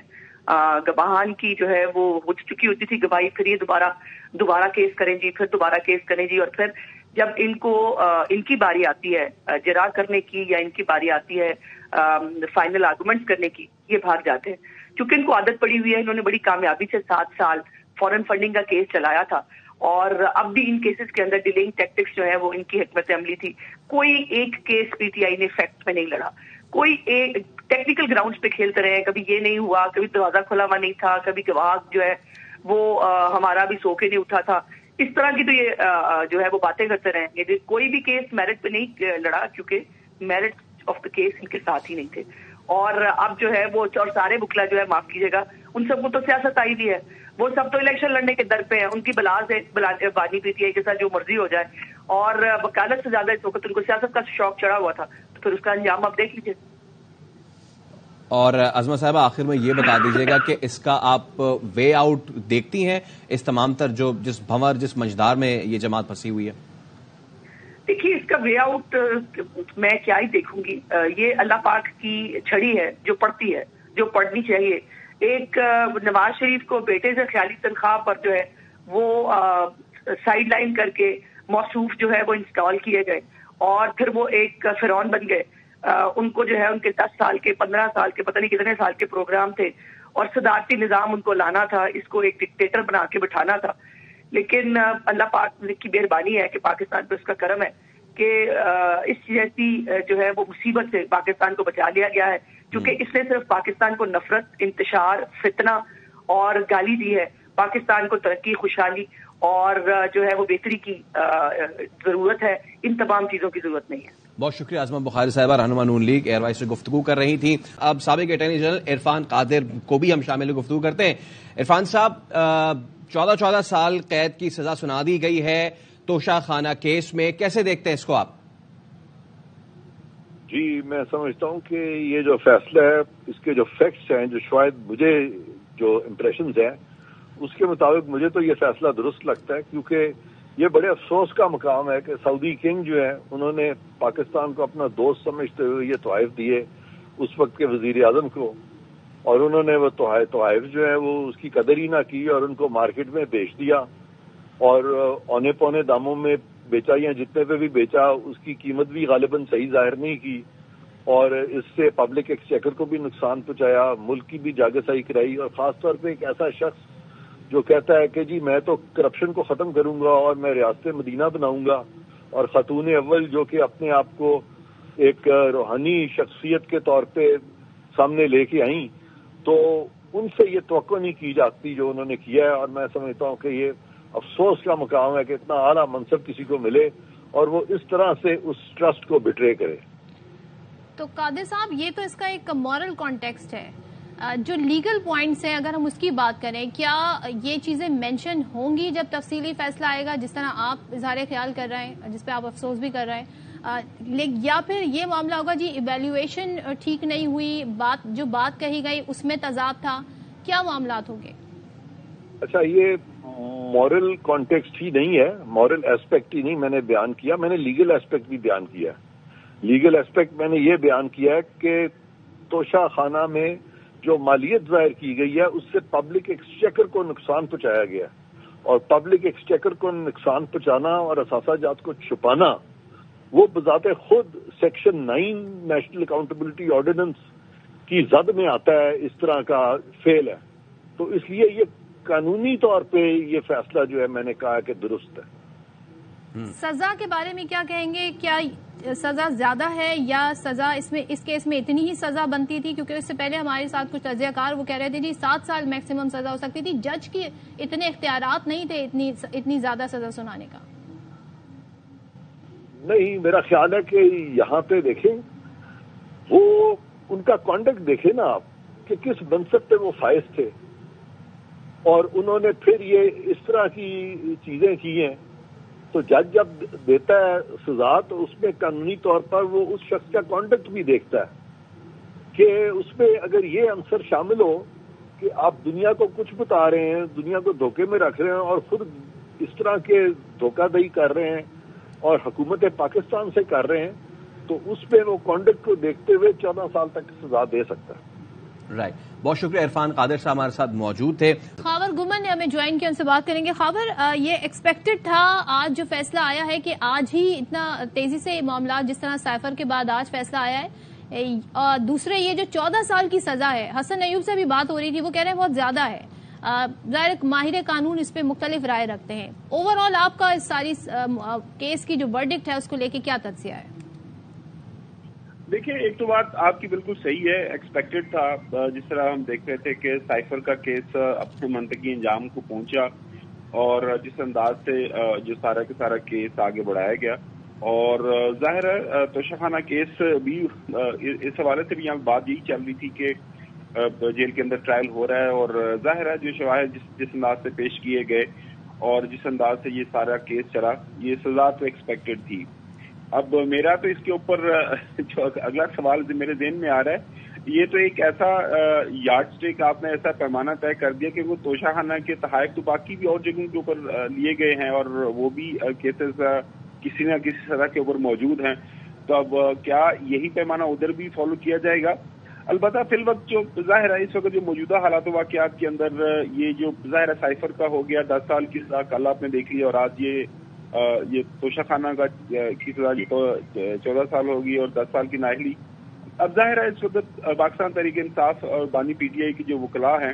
گواہان کی جو ہے وہ ہو چکی ہوتی تھی گواہی، پھر یہ دوبارہ کیس کریں جی، پھر دوبارہ کیس کریں جی، اور پھر جب ان کی باری آتی ہے جرا کرنے کی یا ان کی باری آتی ہے فائنل آرگومنٹس کرنے کی، یہ بھاگ جاتے ہیں۔ چونکہ ان کو عادت پڑی ہوئی ہے، انہوں نے بڑی کامیابی سے 7 سال فورن فنڈنگ کا کیس چلایا تھا، اور اب بھی ان کیسز کے اندر ڈیلیئنگ ٹیکٹکس جو ہے وہ ان کی حکمت عملی تھی۔ کوئی ایک کیس پی ٹی آئی نے فیکٹ میں نہیں لڑا، کوئی ایک ٹیکنیکل گراؤنڈز پہ کھیلتے رہے، کبھی یہ نہیں ہوا، کبھی دروازہ کھلا ہوا نہیں تھا، کبھی گواہ جو ہے وہ ہمارا بھی سو کے نہیں اٹھا تھا، اس طرح کی تو یہ جو ہے وہ باتیں کرتے رہے۔ کوئی بھی کیس میرٹ پہ نہیں لڑا کیونکہ میرٹ آف دا کیس ان کے ساتھ ہی نہیں تھے، اور اب جو ہے وہ اور سارے وکلا جو ہے معاف کیجیے گا ان سب کو تو سیاست آئی بھی ہے، وہ سب تو الیکشن لڑنے کے در پہ ہیں، ان کی بلاز ہے بانی پی ٹی آئی کے ساتھ جو مرضی ہو جائے، اور وکالت سے زیادہ اس وقت ان کو سیاست کا شوق چڑھا ہوا تھا، تو پھر اس کا انجام آپ دیکھ لیجیے۔ اور عظمہ صاحبہ آخر میں یہ بتا دیجیے گا کہ اس کا آپ وے آؤٹ دیکھتی ہیں اس تمام تر جس بھنور جس منجدار میں یہ جماعت پھنسی ہوئی ہے؟ دیکھیے اس کا وے آؤٹ میں کیا ہی دیکھوں گی، یہ اللہ پاک کی چھڑی ہے جو پڑتی ہے، جو پڑھنی چاہیے۔ ایک نواز شریف کو بیٹے سے خیالی تنخواہ پر جو ہے وہ سائڈ لائن کر کے موصوف جو ہے وہ انسٹال کیے گئے، اور پھر وہ ایک فرعون بن گئے۔ ان کو جو ہے ان کے 10 سال کے 15 سال کے پتہ نہیں کتنے سال کے پروگرام تھے، اور صدارتی نظام ان کو لانا تھا، اس کو ایک ڈکٹیٹر بنا کے بٹھانا تھا۔ لیکن اللہ پاک کی مہربانی ہے کہ پاکستان پہ اس کا کرم ہے کہ اس جیسی جو ہے وہ مصیبت سے پاکستان کو بچا لیا گیا ہے، کیونکہ اس نے صرف پاکستان کو نفرت، انتشار، فتنہ اور گالی دی ہے. پاکستان کو ترقی، خوشحالی اور جو ہے وہ بہتری کی ضرورت ہے. ان تمام چیزوں کی ضرورت نہیں ہے. بہت شکریہ عظمت بخاری صاحبہ، رہنما نون لیگ، ایئر وائس سے گفتگو کر رہی تھیں. اب سابق اٹارنی جنرل عرفان قادر کو بھی ہم شامل گفتگو کرتے ہیں. عرفان صاحب، 14 سال قید کی سزا سنا دی گئی ہے توشہ خانہ کیس میں، کیسے دیکھتے ہیں اس کو آپ؟ جی، میں سمجھتا ہوں کہ یہ جو فیصلہ ہے، اس کے جو فیکٹس ہیں، جو شاید مجھے جو امپریشنز ہیں اس کے مطابق مجھے تو یہ فیصلہ درست لگتا ہے، کیونکہ یہ بڑے افسوس کا مقام ہے کہ سعودی کنگ جو ہے انہوں نے پاکستان کو اپنا دوست سمجھتے ہوئے یہ تحائف دیے اس وقت کے وزیر اعظم کو، اور انہوں نے وہ تحائف جو ہے وہ اس کی قدر ہی نہ کی اور ان کو مارکیٹ میں بیچ دیا اور اونے پونے داموں میں بیچا، یا جتنے پہ بھی بیچا اس کی قیمت بھی غالباً صحیح ظاہر نہیں کی، اور اس سے پبلک ایکسچیکر کو بھی نقصان پہنچایا، ملک کی بھی جاگرسائی کرائی، اور خاص طور پہ ایک ایسا شخص جو کہتا ہے کہ جی میں تو کرپشن کو ختم کروں گا اور میں ریاست مدینہ بناؤں گا، اور خاتون اول جو کہ اپنے آپ کو ایک روحانی شخصیت کے طور پہ سامنے لے کے آئیں، تو ان سے یہ توقع نہیں کی جاتی جو انہوں نے کیا ہے. اور میں سمجھتا ہوں کہ یہ افسوس کا مقام ہے کہ اتنا اعلیٰ منصب کسی کو ملے اور وہ اس طرح سے اس ٹرسٹ کو بٹرے کرے. تو قادر صاحب، یہ تو اس کا ایک مورل کانٹیکسٹ ہے. جو لیگل پوائنٹس ہیں اگر ہم اس کی بات کریں، کیا یہ چیزیں مینشن ہوں گی جب تفصیلی فیصلہ آئے گا، جس طرح آپ اظہار خیال کر رہے ہیں، جس پہ آپ افسوس بھی کر رہے ہیں، یا پھر یہ معاملہ ہوگا جی ایویلیویشن ٹھیک نہیں ہوئی، جو بات کہی گئی اس میں تضاد تھا، کیا معاملات ہوں گے؟ اچھا، یہ مورل کانٹیکسٹ ہی نہیں ہے، مورل ایسپیکٹ ہی نہیں میں نے بیان کیا، میں نے لیگل ایسپیکٹ بھی بیان کیا ہے. لیگل ایسپیکٹ میں نے یہ بیان کیا ہے کہ توشہ خانہ میں جو مالیت ظاہر کی گئی ہے اس سے پبلک ایکسچیکر کو نقصان پہنچایا گیا، اور پبلک ایکسچیکر کو نقصان پہنچانا اور اثاثہ جات کو چھپانا وہ بذات خود سیکشن 9 نیشنل اکاؤنٹیبلٹی آرڈیننس کی زد میں آتا ہے، اس طرح کا فعل ہے. تو اس لیے یہ قانونی طور پہ یہ فیصلہ جو ہے میں نے کہا کہ درست ہے. سزا کے بارے میں کیا کہیں گے؟ کیا سزا زیادہ ہے یا سزا اس کیس میں اتنی ہی سزا بنتی تھی؟ کیونکہ اس سے پہلے ہمارے ساتھ کچھ تجزیہ کار وہ کہہ رہے تھے جی 7 سال میکسیمم سزا ہو سکتی تھی، جج کی اتنے اختیارات نہیں تھے اتنی زیادہ سزا سنانے کا. نہیں، میرا خیال ہے کہ یہاں پہ دیکھیں وہ ان کا کانڈکٹ دیکھیں نا آپ کہ کس منصب پہ وہ فائز تھے، اور انہوں نے پھر یہ اس طرح کی چیزیں کی ہیں. تو جج جب دیتا ہے سزا تو اس میں قانونی طور پر وہ اس شخص کا کانڈکٹ بھی دیکھتا ہے کہ اس میں اگر یہ عنصر شامل ہو کہ آپ دنیا کو کچھ بتا رہے ہیں، دنیا کو دھوکے میں رکھ رہے ہیں اور خود اس طرح کے دھوکہ دہی کر رہے ہیں اور حکومت پاکستان سے کر رہے ہیں، تو اس پہ وہ کانڈکٹ کو دیکھتے ہوئے 14 سال تک سزا دے سکتا ہے. رائٹ، بہت شکریہ. عرفان قادر صاحب ہمارے ساتھ موجود تھے. خاور گمن نے ہمیں جوائن کیا، ان سے بات کریں گے. خاور، یہ ایکسپیکٹڈ تھا آج جو فیصلہ آیا ہے کہ آج ہی اتنا تیزی سے معاملات، جس طرح سائفر کے بعد آج فیصلہ آیا ہے، اور دوسرے یہ جو 14 سال کی سزا ہے، حسن ایوب سے بھی بات ہو رہی تھی، وہ کہہ رہے ہیں بہت زیادہ ہے. ظاہر ماہر قانون اس پہ مختلف رائے رکھتے ہیں. اوور آل آپ کا اس ساری کیس کی جو ورڈکٹ ہے اس کو لے کے کیا تجزیہ ہے؟ دیکھیں، ایک تو بات آپ کی بالکل صحیح ہے، ایکسپیکٹڈ تھا. جس طرح ہم دیکھ رہے تھے کہ سائفر کا کیس اپنے منطقی انجام کو پہنچا اور جس انداز سے جو سارا کا سارا کیس آگے بڑھایا گیا، اور ظاہر ہے توشہ خانہ کیس بھی اس حوالے سے بھی یہاں بات یہی چل رہی تھی کہ جیل کے اندر ٹرائل ہو رہا ہے، اور ظاہر ہے جو شواہد جس انداز سے پیش کیے گئے اور جس انداز سے یہ سارا کیس چلا، یہ سزا تو ایکسپیکٹڈ تھی. اب میرا تو اس کے اوپر جو اگلا سوال میرے ذہن میں آ رہا ہے، یہ تو ایک ایسا یارڈ اسٹک آپ نے ایسا پیمانہ طے کر دیا کہ وہ توشہ خانہ کے تحائف تو باقی بھی اور جگہوں کے اوپر لیے گئے ہیں اور وہ بھی کیسز کسی نہ کسی سطح کے اوپر موجود ہیں. تو اب کیا یہی پیمانہ ادھر بھی فالو کیا جائے گا؟ البتہ فی الوقت جو ظاہر ہے اس وقت جو موجودہ حالات و واقعات کے اندر یہ جو ظاہر ہے سائفر کا ہو گیا 10 سال کی سزا، کل آپ نے دیکھ لی، اور آج یہ توشہ خانہ کی سزا 14 سال ہوگی اور 10 سال کی نااہلی. اب ظاہر ہے اس وقت پاکستان تحریک انصاف اور بانی پی ٹی آئی کی جو وکلاء ہیں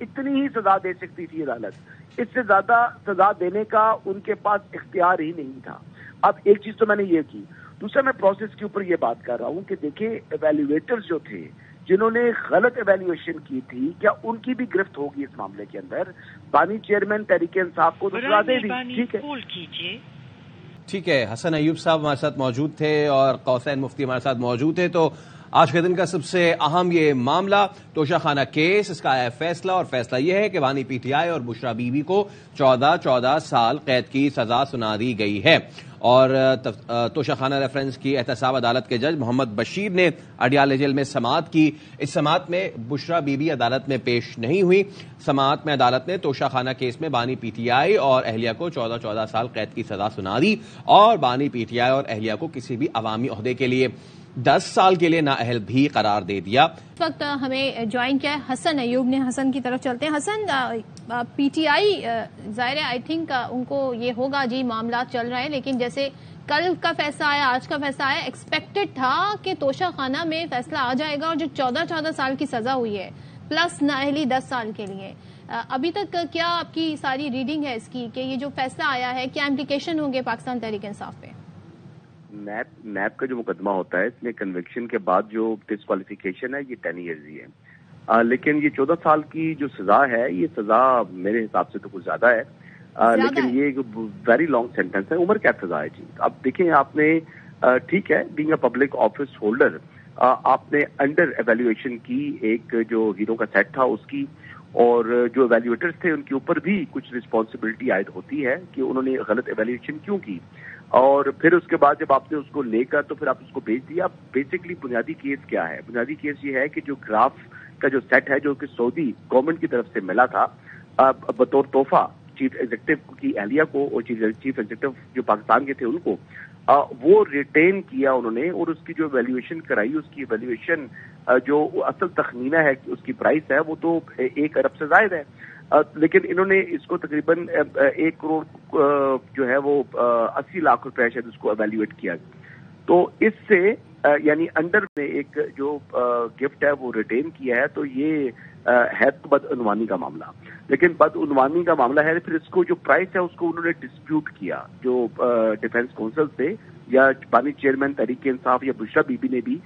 اتنی ہی سزا دے سکتی تھی عدالت، اس سے زیادہ سزا دینے کا ان کے پاس اختیار ہی نہیں تھا۔ اب ایک چیز تو میں نے یہ کی، دوسرا میں پروسیس کے اوپر یہ بات کر رہا ہوں کہ دیکھیں ایویلویٹرز جو تھے جنہوں نے غلط ایویلویشن کی تھی، کیا ان کی بھی گرفت ہوگی اس معاملے کے اندر؟ بانی چیئرمین تحریک انصاف کو تو سزا دے دی، ٹھیک ہے، ٹھیک ہے۔ حسن ایوب صاحب ہمارے ساتھ موجود تھے اور قوسین مفتی ہمارے ساتھ موجود تھے۔ تو آج کے دن کا سب سے اہم یہ معاملہ توشہ خانہ کیس، اس کا آیا فیصلہ، اور فیصلہ یہ ہے کہ بانی پی ٹی آئی اور بشرا بی بی کو 14 سال قید کی سزا سنا دی گئی ہے۔ اور توشہ خانہ ریفرنس کی احتساب عدالت کے جج محمد بشیر نے اڈیالہ جیل میں سماعت کی۔ اس سماعت میں بشرا بی بی عدالت میں پیش نہیں ہوئی۔ سماعت میں عدالت نے توشہ خانہ کیس میں بانی پی ٹی آئی اور اہلیہ کو 14 سال قید کی سزا سنا دی، اور بانی پی ٹی آئی اور اہلیہ کو کسی بھی عوامی عہدے کے لیے 10 سال کے لیے نااہل بھی قرار دے دیا۔ اس وقت ہمیں جوائن کیا ہے حسن ایوب نے، حسن کی طرف چلتے ہیں۔ حسن، پی ٹی آئی ظاہر ہے آئی تھنک ان کو یہ ہوگا جی معاملات چل رہے ہیں، لیکن جیسے کل کا فیصلہ آیا، آج کا فیصلہ آیا، ایکسپیکٹڈ تھا کہ توشہ خانہ میں فیصلہ آ جائے گا اور جو 14 سال کی سزا ہوئی ہے پلس نااہلی 10 سال کے لیے، ابھی تک کیا آپ کی ساری ریڈنگ ہے اس کی کہ یہ جو فیصلہ آیا ہے کیا امپلیکیشن ہوں گے پاکستان تحریک انصاف پہ؟ نیب کا جو مقدمہ ہوتا ہے اس میں کنوکشن کے بعد جو ڈسکوالیفیکیشن ہے یہ 10 ایئرز ہی ہے، لیکن یہ 14 سال کی جو سزا ہے یہ سزا میرے حساب سے تو کچھ زیادہ ہے، لیکن یہ ویری لانگ سینٹینس ہے، عمر قید سزا ہے جی۔ اب دیکھیں آپ نے ٹھیک ہے being a public office holder آپ نے انڈر ایویلویشن کی ایک جو ہیرو کا سیٹ تھا اس کی، اور جو ایویلویٹرز تھے ان کے اوپر بھی کچھ رسپانسبلٹی عائد ہوتی ہے کہ انہوں نے غلط ایویلویشن کیوں کی، اور پھر اس کے بعد جب آپ نے اس کو لے کر تو پھر آپ اس کو بھیج دیا۔ بیسکلی بنیادی کیس کیا ہے؟ بنیادی کیس یہ ہے کہ جو گراف کا جو سیٹ ہے جو کہ سعودی گورنمنٹ کی طرف سے ملا تھا بطور تحفہ چیف ایگزیکٹو کی اہلیہ کو اور چیف ایگزیکٹو جو پاکستان کے تھے ان کو، وہ ریٹین کیا انہوں نے، اور اس کی جو ویلیویشن کرائی، اس کی ویلیویشن جو اصل تخمینہ ہے اس کی پرائس ہے وہ تو 1 ارب سے زائد ہے، لیکن انہوں نے اس کو تقریباً 1 کروڑ جو ہے وہ 80 لاکھ روپے شاید اس کو ایویلویٹ کیا، تو اس سے یعنی انڈر میں ایک جو گفٹ ہے وہ ریٹین کیا ہے، تو یہ ہے بدعنوانی کا معاملہ، لیکن بدعنوانی کا معاملہ ہے پھر اس کو جو پرائس ہے اس کو انہوں نے ڈسپیوٹ کیا، جو ڈیفینس کونسل سے یا بانی چیئرمین تحریک انصاف یا بشرا بی بی نے بھی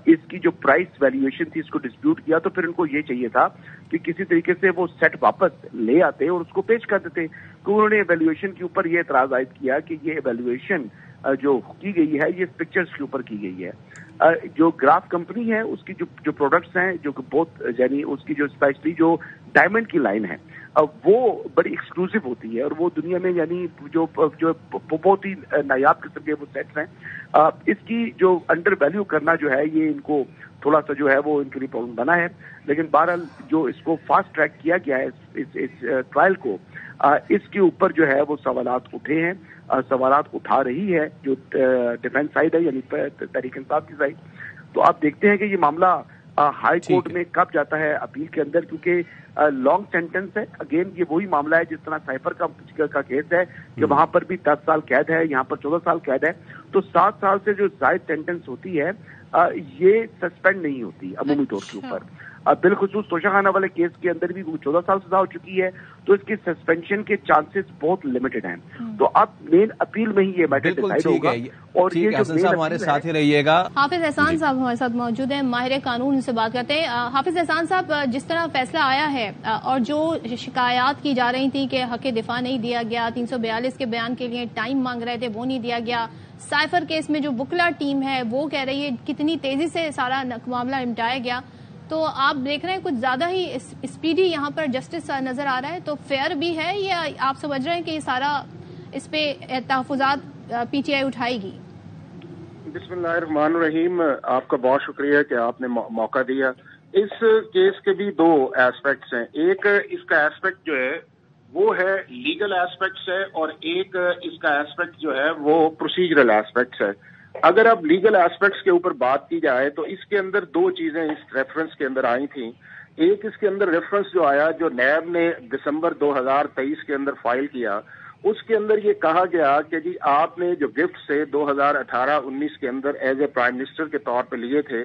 اس کی جو پرائس ویلیویشن تھی اس کو ڈسپیوٹ کیا، تو پھر ان کو یہ چاہیے تھا کہ کسی طریقے سے وہ سیٹ واپس لے آتے اور اس کو پیش کر دیتے، کہ انہوں نے ایویلویشن کے اوپر یہ اعتراض عائد کیا کہ یہ ایویلویشن جو کی گئی ہے یہ پکچرز کے اوپر کی گئی ہے، جو گراف کمپنی ہے اس کی جو پروڈکٹس ہیں جو کہ بہت یعنی اس کی جو اسپیشلی جو ڈائمنڈ کی لائن ہے وہ بڑی ایکسکلوسیو ہوتی ہے، اور وہ دنیا میں یعنی جو بہت ہی نایاب قسم کے وہ سیٹس ہیں، اس کی جو انڈر ویلیو کرنا جو ہے یہ ان کو تھوڑا سا جو ہے وہ ان کے لیے پرابلم بنا ہے، لیکن بہرحال جو اس کو فاسٹ ٹریک کیا گیا ہے اس ٹرائل کو، اس کے اوپر جو ہے وہ سوالات اٹھے ہیں، سوالات اٹھا رہی ہے جو ڈیفینس سائڈ ہے یعنی تحریک انصاف کی سائڈ، تو آپ دیکھتے ہیں کہ یہ معاملہ ہائی کورٹ میں کب جاتا ہے اپیل کے اندر، کیونکہ لانگ سینٹنس ہے، اگین یہ وہی معاملہ ہے جس طرح سائفر کا کیس ہے کہ وہاں پر بھی 10 سال قید ہے، یہاں پر 14 سال قید ہے، تو 7 سال سے جو زائد سینٹنس ہوتی ہے یہ سسپینڈ نہیں ہوتی عمومی طور کے اوپر، بالخصوص توشہ خانہ والے کیس کے اندر بھی 14 سال سزا ہو چکی ہے، تو اس کی سسپینشن کے چانسز بہت لمیٹڈ ہیں، تو اب مین اپیل میں ہی یہ میٹر ڈیسائیڈ ہوگا، اور یہ جو صاحب ہمارے ساتھ ہی رہیے گا۔ حافظ احسان صاحب ہمارے ساتھ موجود ہیں، ماہر قانون سے بات کرتے ہیں۔ حافظ احسان صاحب، جس طرح فیصلہ آیا ہے اور جو شکایات کی جا رہی تھی کہ حق دفاع نہیں دیا گیا، 342 کے بیان کے لیے ٹائم مانگ رہے تھے وہ نہیں دیا گیا، سائفر کیس میں جو وکلا ٹیم ہے وہ کہہ رہی ہے کتنی تیزی سے سارا معاملہ نمٹایا گیا، تو آپ دیکھ رہے ہیں کچھ زیادہ ہی اسپیڈی یہاں پر جسٹس نظر آ رہا ہے، تو فیئر بھی ہے یا آپ سمجھ رہے ہیں کہ یہ سارا اس پہ تحفظات پی ٹی آئی اٹھائے گی؟ بسم اللہ الرحمن الرحیم، آپ کا بہت شکریہ کہ آپ نے موقع دیا۔ اس کیس کے بھی 2 ایسپیکٹس ہیں، ایک اس کا ایسپیکٹ جو ہے وہ ہے لیگل ایسپیکٹس ہے، اور ایک اس کا ایسپیکٹ جو ہے وہ پروسیجرل ایسپیکٹس ہے۔ اگر اب لیگل ایسپیکٹس کے اوپر بات کی جائے تو اس کے اندر 2 چیزیں اس ریفرنس کے اندر آئی تھیں، ایک اس کے اندر ریفرنس جو آیا جو نیب نے دسمبر 2023 کے اندر فائل کیا، اس کے اندر یہ کہا گیا کہ جی آپ نے جو گفٹ سے 2018-19 کے اندر ایز اے پرائم منسٹر کے طور پہ لیے تھے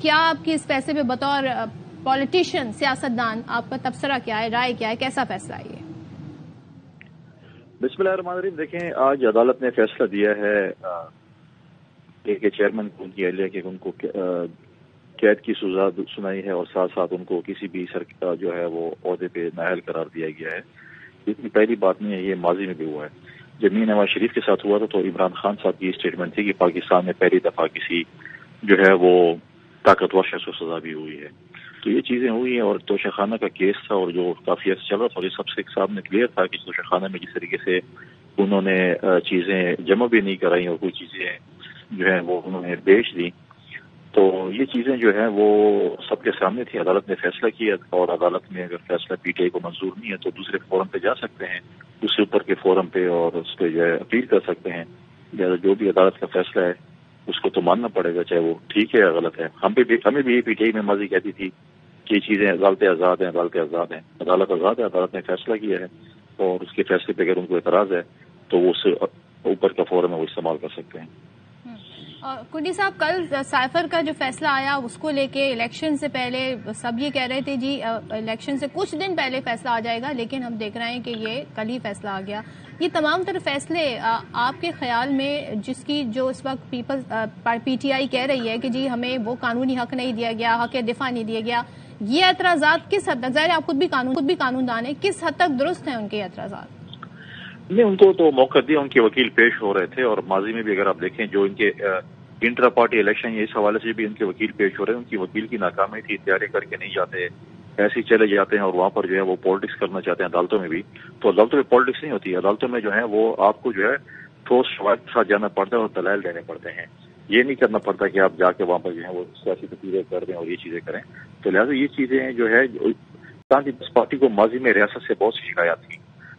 کیا آپ کی اس فیصلے پہ بطور پولیٹیشین سیاستدان آپ کا تبصرہ کیا ہے، رائے کیا ہے، کیسا فیصلہ ہے یہ؟ بسم اللہ الرحمن الرحیم. دیکھیں، آج عدالت نے فیصلہ دیا ہے کہ چیئرمین کو ان کی اہلیہ کہ ان کو قید کی سزا سنائی ہے، اور ساتھ ساتھ ان کو کسی بھی جو ہے وہ عہدے پہ نااہل قرار دیا گیا ہے. اتنی پہلی بات نہیں ہے، یہ ماضی میں بھی ہوا ہے. جب میر نواز شریف کے ساتھ ہوا تھا تو عمران خان صاحب کی اسٹیٹمنٹ تھی کہ پاکستان میں پہلی دفعہ کسی جو ہے وہ طاقتور شخص کو سزا بھی ہوئی ہے. تو یہ چیزیں ہوئی ہیں، اور توشہ خانہ کا کیس تھا اور جو کافی عرصہ چل رہا تھا، اور یہ سب سے سامنے کلیئر تھا کہ توشہ خانہ میں جس طریقے سے انہوں نے چیزیں جمع بھی نہیں کرائی اور کوئی چیزیں جو ہے وہ انہوں نے بیچ دی. تو یہ چیزیں جو ہیں وہ سب کے سامنے تھی. عدالت نے فیصلہ کیا، اور عدالت میں اگر فیصلہ پی ٹی آئی کو منظور نہیں ہے تو دوسرے فورم پہ جا سکتے ہیں، اس سے اوپر کے فورم پہ، اور اس پہ جو ہے اپیل کر سکتے ہیں. لہٰذا جو بھی عدالت کا فیصلہ ہے اس کو تو ماننا پڑے گا، چاہے وہ ٹھیک ہے یا غلط ہے. ہمیں بھی پی ٹی آئی میں ماضی کہتی تھی کہ یہ چیزیں عدالتیں آزاد ہیں، عدالتیں آزاد ہیں. عدالت آزاد ہے، عدالت نے فیصلہ کیا ہے، اور اس کے فیصلے پہ اگر ان کو اعتراض ہے تو وہ اس سے اوپر کا فورم ہے وہ استعمال کر سکتے ہیں. کنڈی صاحب، کل سائفر کا جو فیصلہ آیا اس کو لے کے الیکشن سے پہلے سب یہ کہہ رہے تھے جی الیکشن سے کچھ دن پہلے فیصلہ آ جائے گا، لیکن ہم دیکھ رہے ہیں کہ یہ کل ہی فیصلہ آ گیا. یہ تمام تر فیصلے آپ کے خیال میں جس کی جو اس وقت پی ٹی آئی کہہ رہی ہے کہ جی ہمیں وہ قانونی حق نہیں دیا گیا، حق دفاع نہیں دیا گیا، یہ اعتراضات کس حد تک، ظاہر آپ خود بھی قانون دان ہیں، کس حد تک درست ہیں ان کے اعتراضات؟ نہیں، ان کو تو موقع دیا، ان کے وکیل پیش ہو رہے تھے، اور ماضی میں بھی اگر آپ دیکھیں جو ان کے انٹرا پارٹی الیکشن، اس حوالے سے بھی ان کے وکیل پیش ہو رہے ہیں. ان کی وکیل کی ناکامی تھی، تیاری کر کے نہیں جاتے، ایسے ہی چلے جاتے ہیں، اور وہاں پر جو ہے وہ پالیٹکس کرنا چاہتے ہیں عدالتوں میں بھی. تو عدالتوں میں پالیٹکس نہیں ہوتی، عدالتوں میں جو ہے وہ آپ کو جو ہے ٹھوس شواہد کے ساتھ جانا پڑتا ہے اور دلائل دینے پڑتے ہیں. یہ نہیں کرنا پڑتا کہ آپ جا کے وہاں پر جو ہے وہ سیاسی تقریریں کر دیں اور یہ چیزیں کریں. تو لہٰذا یہ چیزیں جو ہے پیپلز پارٹی کو ماضی میں ریاست سے بہت سی شکایات تھی.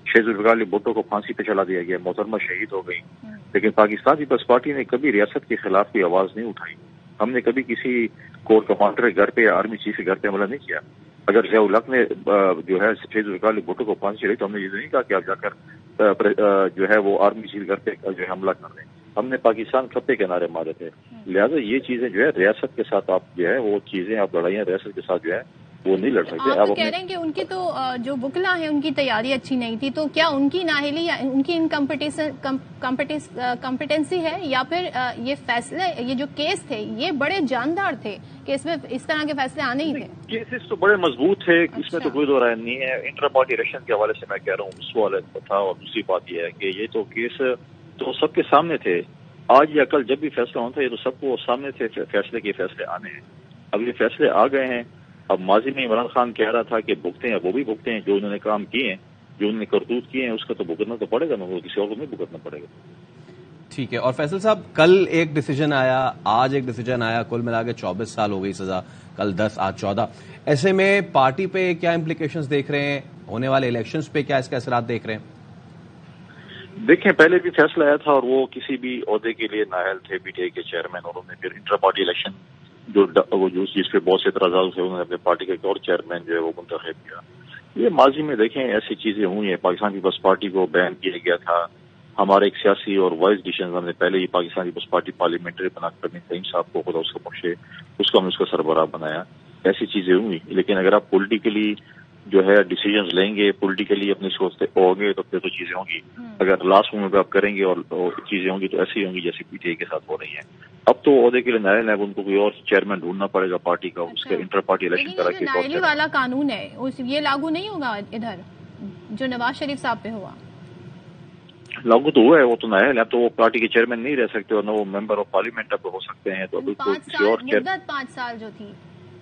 شیخ ذوالفقار علی بھٹو کو پھانسی پہ چلا دیا گیا، محترمہ شہید ہو گئی، لیکن پاکستان پیپلز پارٹی نے کبھی ریاست کے خلاف کوئی آواز نہیں اٹھائی. ہم نے کبھی کسی کور کمانڈر کے گھر پہ یا آرمی چیف کے گھر پہ حملہ نہیں کیا. اگر ضیاء الحق نے جو ہے شیخ ذوالفقار علی بھٹو کو پھانسی چڑھائی تو ہم نے یہ نہیں کہا کہ آپ جا کر جو ہے وہ آرمی چیف کے گھر پہ جو ہے حملہ کر دیں. ہم نے پاکستان خطے کے نعرے مارے تھے. لہٰذا یہ چیزیں جو ہے ریاست کے ساتھ آپ جو ہے وہ چیزیں آپ لڑائیاں ریاست کے ساتھ جو ہے وہ نہیں لڑ سکتے. آپ کہہ رہے ہیں کہ ان کی تو جو وکلا ہیں ان کی تیاری اچھی نہیں تھی، تو کیا ان کی نااہلی یا ان کی کمپیٹنسی ہے، یا پھر یہ فیصلے، یہ جو کیس تھے یہ بڑے جاندار تھے کہ اس میں اس طرح کے فیصلے آنے ہی تھے؟ کیسز تو بڑے مضبوط تھے، اس میں تو کوئی دو رائے نہیں ہے. انٹر پارٹی الیکشن کے حوالے سے میں کہہ رہا ہوں اس حوالے سے تھا. اور دوسری بات یہ ہے کہ یہ تو کیس تو سب کے سامنے تھے. آج یا کل جب بھی فیصلہ ہونا تھا یہ تو سب کو سامنے تھے، فیصلے کے فیصلے آنے ہیں. اب یہ فیصلے آ گئے ہیں. اب ماضی میں عمران خان کہہ رہا تھا کہ بھگتے ہیں، وہ بھی بھگتے ہیں جو انہوں نے کام کیے ہیں، جو انہوں نے کرتوت کیے ہیں، اس کا تو بھگتنا تو پڑے گا نا، وہ کسی اور کو نہیں بھگتنا پڑے گا. ٹھیک ہے. اور فیصل صاحب، کل ایک ڈیسیجن آیا، آج ایک ڈیسیجن آیا، کل ملا کے 24 سال ہو گئی سزا، کل 10، آج 14. ایسے میں پارٹی پہ کیا امپلیکیشنز دیکھ رہے ہیں، ہونے والے الیکشنز پہ کیا اس کے اثرات دیکھ رہے ہیں؟ دیکھیں، پہلے بھی فیصلہ آیا تھا اور وہ کسی بھی عہدے کے لیے نااہل تھے پی ٹی آئی کے چیئرمین، اور انہوں نے پھر انٹر پارٹی الیکشن جو چیز پہ بہت سے اعتراضات تھے، انہوں نے اپنے پارٹی کا ایک اور چیئرمین جو ہے وہ منتخب کیا. یہ ماضی میں دیکھیں ایسی چیزیں ہوئی ہیں. پاکستان پیپلز پارٹی کو بین کیا گیا تھا. ہمارے ایک سیاسی اور وائس ڈیسیژن ہم نے پہلے ہی پاکستان پیپلز پارٹی پارلیمنٹری بنا کر نعیم صاحب کو خدا اس کو بخشے، اس کو ہم نے اس کا سربراہ بنایا. ایسی چیزیں ہوئی. لیکن اگر آپ پولیٹیکلی جو ہے ڈیسیجنز لیں گے، پولیٹیکلی اپنی سوچتے ہوں گے تو پھر تو چیزیں ہوں گی. اگر لاسٹ مومنٹ پہ آپ کریں گے اور چیزیں ہوں گی تو ایسی ہوں گی جیسے پی ٹی آئی کے ساتھ ہو رہی ہیں. اب تو عہدے کے لیے نااہل ہے، ان کو کوئی اور چیئرمین ڈھونڈنا پڑے گا پارٹی کا، اس کا انٹر پارٹی الیکشن کرا کے. نااہلی والا قانون ہے یہ لاگو نہیں ہوگا ادھر جو نواز شریف صاحب پہ ہوا؟ لاگو تو ہوا ہے، وہ تو نااہل ہے، تو وہ پارٹی کے چیئرمین نہیں رہ سکتے اور نہ وہ ممبر آف پارلیمنٹ اب ہو سکتے ہیں. تو کسی اور مدت 5 سال جو تھی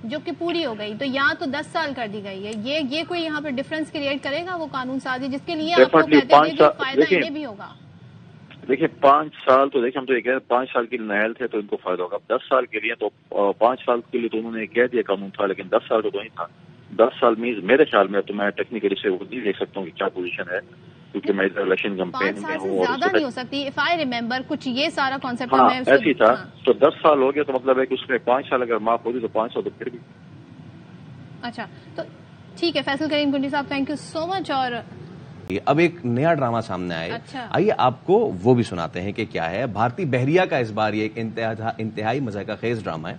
جو کہ پوری ہو گئی، تو یہاں تو 10 سال کر دی گئی ہے. یہ کوئی یہاں پہ ڈفرنس کریٹ کرے گا وہ قانون سازی جس کے لیے آپ کو کہتے ہیں جو فائدہ انہیں بھی ہوگا؟ دیکھیں 5 سال تو دیکھیں ہم تو یہ کہہ رہے ہیں 5 سال کے لیے نااہل تھے تو ان کو فائدہ ہوگا. 10 سال کے لیے تو 5 سال کے لیے تو انہوں نے کہہ دیا قانون تھا، لیکن 10 سال کا تو نہیں تھا. 10 سال مینز میرے خیال میں تو میں ٹیکنیکلی سے نہیں دیکھ سکتا ہوں کہ کیا پوزیشن ہے، کیونکہ میں ادھر الیکشن کمپین میں ہوں. اور زیادہ نہیں ہو سکتی اف آئی ریمبر کچھ یہ سارا کانسیپٹ ایسی تھا. تو 10 سال ہو گیا تو مطلب ہے کہ اس میں 5 سال اگر معاف ہوگی تو 5 سال تو پھر بھی. اچھا تو ٹھیک ہے فیصل کریم کنڈی صاحب، تھینک یو سو مچ. اور اب ایک نیا ڈرامہ سامنے آئے، آئیے آپ کو وہ بھی سناتے ہیں کہ کیا ہے. بھارتی بحریہ کا اس بار یہ ایک انتہائی مزاح خیز ڈرامہ ہے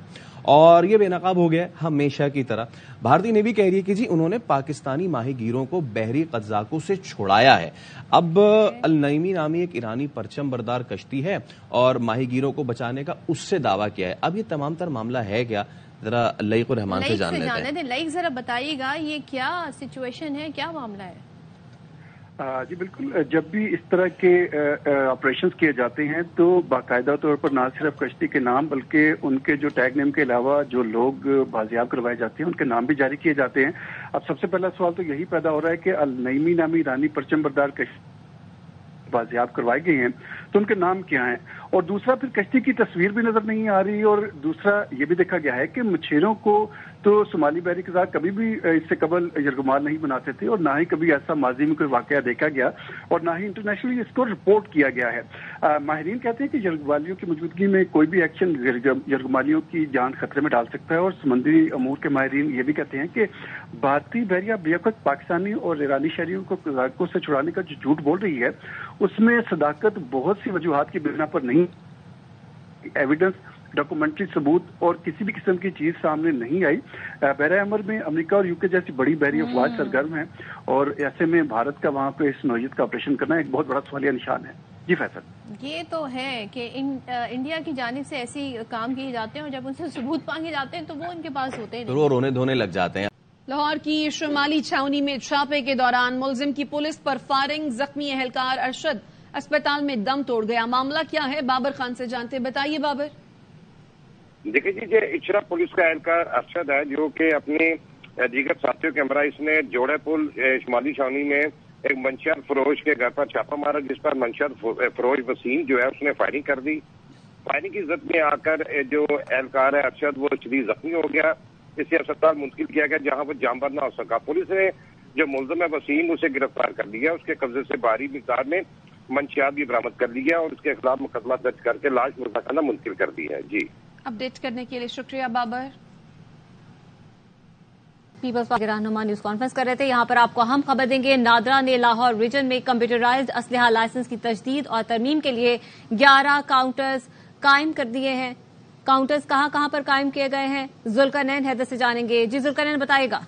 اور یہ بے نقاب ہو گیا ہمیشہ کی طرح. بھارتی نیوی کہہ رہی ہے کہ جی انہوں نے پاکستانی ماہی گیروں کو بحری قزاقوں سے چھڑایا ہے. اب النعیمی نامی ایک ایرانی پرچم بردار کشتی ہے اور ماہی گیروں کو بچانے کا اس سے دعویٰ کیا ہے. اب یہ تمام تر معاملہ ہے کیا, ذرا لائق الرحمان سے جان لیتے ہیں. لائق ذرا بتائیے گا یہ کیا سچویشن ہے, کیا معاملہ ہے؟ جی بالکل, جب بھی اس طرح کے آپریشنز کیے جاتے ہیں تو باقاعدہ طور پر نہ صرف کشتی کے نام بلکہ ان کے جو ٹیگ نیم کے علاوہ جو لوگ بازیاب کروائے جاتے ہیں ان کے نام بھی جاری کیے جاتے ہیں. اب سب سے پہلا سوال تو یہی پیدا ہو رہا ہے کہ النعیمی نامی ایرانی پرچم بردار کشتی بازیاب کروائی گئی ہیں تو ان کے نام کیا ہیں, اور دوسرا پھر کشتی کی تصویر بھی نظر نہیں آ رہی, اور دوسرا یہ بھی دیکھا گیا ہے کہ مچھیروں کو تو صومالی بحری قزاق کبھی بھی اس سے قبل یرغمال نہیں بناتے تھے اور نہ ہی کبھی ایسا ماضی میں کوئی واقعہ دیکھا گیا اور نہ ہی انٹرنیشنلی اس کو رپورٹ کیا گیا ہے. ماہرین کہتے ہیں کہ یرغمالیوں کی موجودگی میں کوئی بھی ایکشن یرغمالیوں کی جان خطرے میں ڈال سکتا ہے, اور سمندری امور کے ماہرین یہ بھی کہتے ہیں کہ بھارتی بحریہ بیوقت پاکستانی اور ایرانی شہریوں کو قزاقوں سے چھڑانے کا جو جھوٹ بول رہی ہے اس میں صداقت بہت سی وجوہات کی بنا پر نہیں, ایویڈنس ڈاکومنٹری ثبوت اور کسی بھی قسم کی چیز سامنے نہیں آئی. بحرہ احمر میں امریکہ اور یوکے جیسی بڑی بحری افواج سرگرم ہیں اور ایسے میں بھارت کا وہاں پہ اس نوعیت کا آپریشن کرنا ایک بہت بڑا سوالیہ نشان ہے. جی فیصل, یہ تو ہے کہ انڈیا کی جانب سے ایسی کام کیے جاتے ہیں اور جب ان سے ثبوت مانگے جاتے ہیں تو وہ ان کے پاس ہوتے ہیں, وہ رونے دھونے لگ جاتے ہیں. لاہور کی شمالی چھاونی میں چھاپے کے دوران ملزم کی پولیس پر فائرنگ, زخمی اہلکار ارشد اسپتال میں دم توڑ گیا. معاملہ کیا ہے بابر خان سے جانتے, بتائیے بابر. دیکھیں جی, یہ اچرا پولیس کا اہلکار ارشد ہے جو کہ اپنے دیگر ساتھیوں کے ہمراہ اس نے جوڑے پل شمالی چھاونی میں ایک منشیات فروش کے گھر پر چھاپا مارا, جس پر منشیات فروش وسیم جو ہے اس نے فائرنگ کر دی. فائرنگ کی زد میں آ کر جو اہلکار ہے ارشد وہ شدید زخمی ہو گیا. اسے اسپتال منتقل کیا گیا جہاں وہ جاں بحق نہ ہو سکا. پولیس نے جو ملزم ہے وسیم اسے گرفتار کر لیا, اس کے قبضے سے بھاری مقدار میں منشیات بھی برآمد کر لیا اور اس کے خلاف مقدمہ درج کر کے لاش مزدخانہ منتقل کر دی ہے. جی, اپڈیٹ کرنے کے لیے شکریہ بابر. پیپلز پارٹی کے رہنما نیوز کانفرنس کر رہے تھے. یہاں پر آپ کو ہم خبر دیں گے, نادرا نے لاہور ریجن میں کمپیوٹرائزڈ اسلحہ لائسنس کی تجدید اور ترمیم کے لیے 11 کاؤنٹرز قائم کر دیے ہیں. کاؤنٹرز کہاں پر قائم کیے گئے ہیں, ذوالقرنین حیدر سے جانیں گے. جی ذوالقرنین بتائے گا.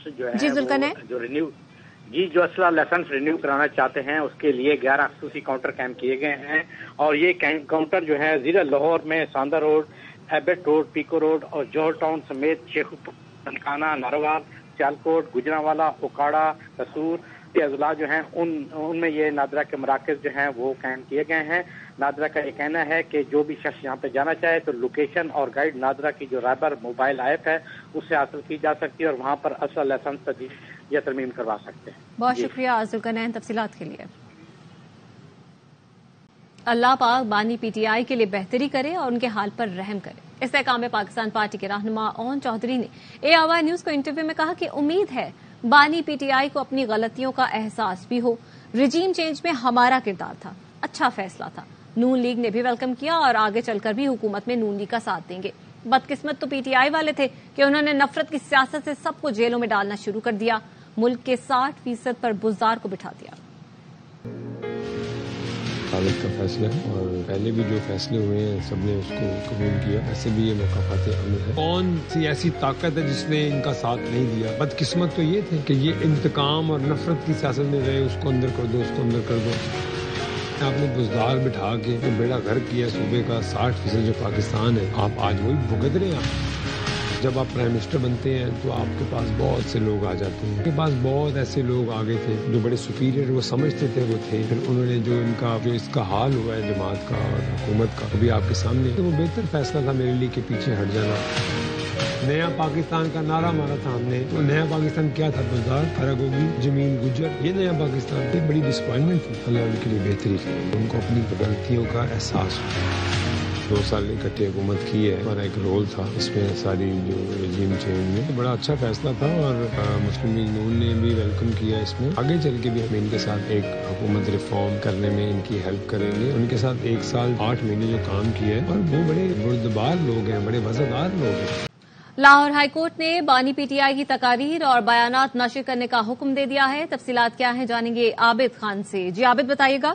جی ذوالقرنین, جو اسلحہ لائسنس رینیو کرانا چاہتے ہیں اس کے لیے 11 خصوصی کاؤنٹر قائم کیے گئے ہیں, اور یہ کاؤنٹر جو ہے ضلع لاہور میں Sanda road, Abbott road, Peco road اور جوہر ٹاؤن سمیت شیخوپور, تنکانہ, ناروال, سیالکوٹ, گجرانوالا, اوکاڑا, قصور کے اضلاع جو ہیں ان میں یہ نادرا کے مراکز جو ہیں وہ قائم کیے گئے ہیں. نادرا کا یہ کہنا ہے کہ جو بھی شخص یہاں پہ جانا چاہے تو لوکیشن اور گائیڈ نادرا کی جو رائبر موبائل ایپ ہے اس سے حاصل کی جا سکتی ہے اور وہاں پر اسلحہ لائسنس تجدید یا ترمیم کروا سکتے ہیں. بہت شکریہ ذوالقرنین تفصیلات کے لیے. اللہ پاک بانی پی ٹی آئی کے لیے بہتری کرے اور ان کے حال پر رحم کرے. استحکام پاکستان پارٹی کے رہنما اون چودھری نے اے آواز نیوز کو انٹرویو میں کہا کہ امید ہے بانی پی ٹی آئی کو اپنی غلطیوں کا احساس بھی ہو. رجیم چینج میں ہمارا کردار تھا, اچھا فیصلہ تھا. نون لیگ نے بھی ویلکم کیا اور آگے چل کر بھی حکومت میں نون لیگ کا ساتھ دیں گے. بدقسمت تو پی ٹی آئی والے تھے کہ انہوں نے نفرت کی سیاست سے سب کو جیلوں میں ڈالنا شروع کر دیا. ملک کے 60% پر بزدار کو بٹھا دیا. عدالت کا فیصلہ ہے اور پہلے بھی جو فیصلے ہوئے ہیں سب نے اس کو قبول کیا. ایسے بھی یہ مقامات عمل ہے. کون سی ایسی طاقت ہے جس نے ان کا ساتھ نہیں دیا؟ بدقسمت تو یہ تھے کہ یہ انتقام اور نفرت کی سیاست میں رہے, اس کو اندر کر دو, اس کو اندر کر دو. آپ نے بزدار بٹھا کے بیڑا غرق کیا صوبے کا. 60% جو پاکستان ہے آپ آج وہی بھگت رہے ہیں. جب آپ پرائم منسٹر بنتے ہیں تو آپ کے پاس بہت سے لوگ آ جاتے ہیں. آپ کے پاس بہت ایسے لوگ آگے تھے جو بڑے سپیریئر وہ سمجھتے تھے وہ تھے. پھر انہوں نے جو اس کا حال ہوا ہے جماعت کا اور حکومت کا ابھی آپ کے سامنے, تو وہ بہتر فیصلہ تھا میرے لیے کہ پیچھے ہٹ جانا. نیا پاکستان کا نعرہ مارا تھا ہم نے, تو نیا پاکستان کیا تھا؟ بزدار, خراگوگی, جمیل, گجر, یہ نیا پاکستان تھی. بڑی ڈسپوائنٹمنٹ تھی. اللہ ان کے لیے بہتری تھی, ان کو اپنی غلطیوں کا احساس ہوا. 2 سال اکٹھے حکومت کی ہے, ہمارا ایک رول تھا اس میں ساری جو رجیم چینج میں. بڑا اچھا فیصلہ تھا اور مسلم لیگ نون نے بھی ویلکم کیا اس میں. آگے چل کے بھی ہم ان کے ساتھ ایک حکومت ریفارم کرنے میں ان کی ہیلپ کریں گے. ان کے ساتھ 1 سال 8 مہینے جو کام کیا ہے, اور وہ بڑے بردبار لوگ ہیں, بڑے وزردار لوگ ہیں. لاہور ہائی کورٹ نے بانی پی ٹی آئی کی تقاریر اور بیانات نشر کرنے کا حکم دے دیا ہے. تفصیلات کیا ہیں جانیں گے عابد خان سے. جی عابد بتائیے گا.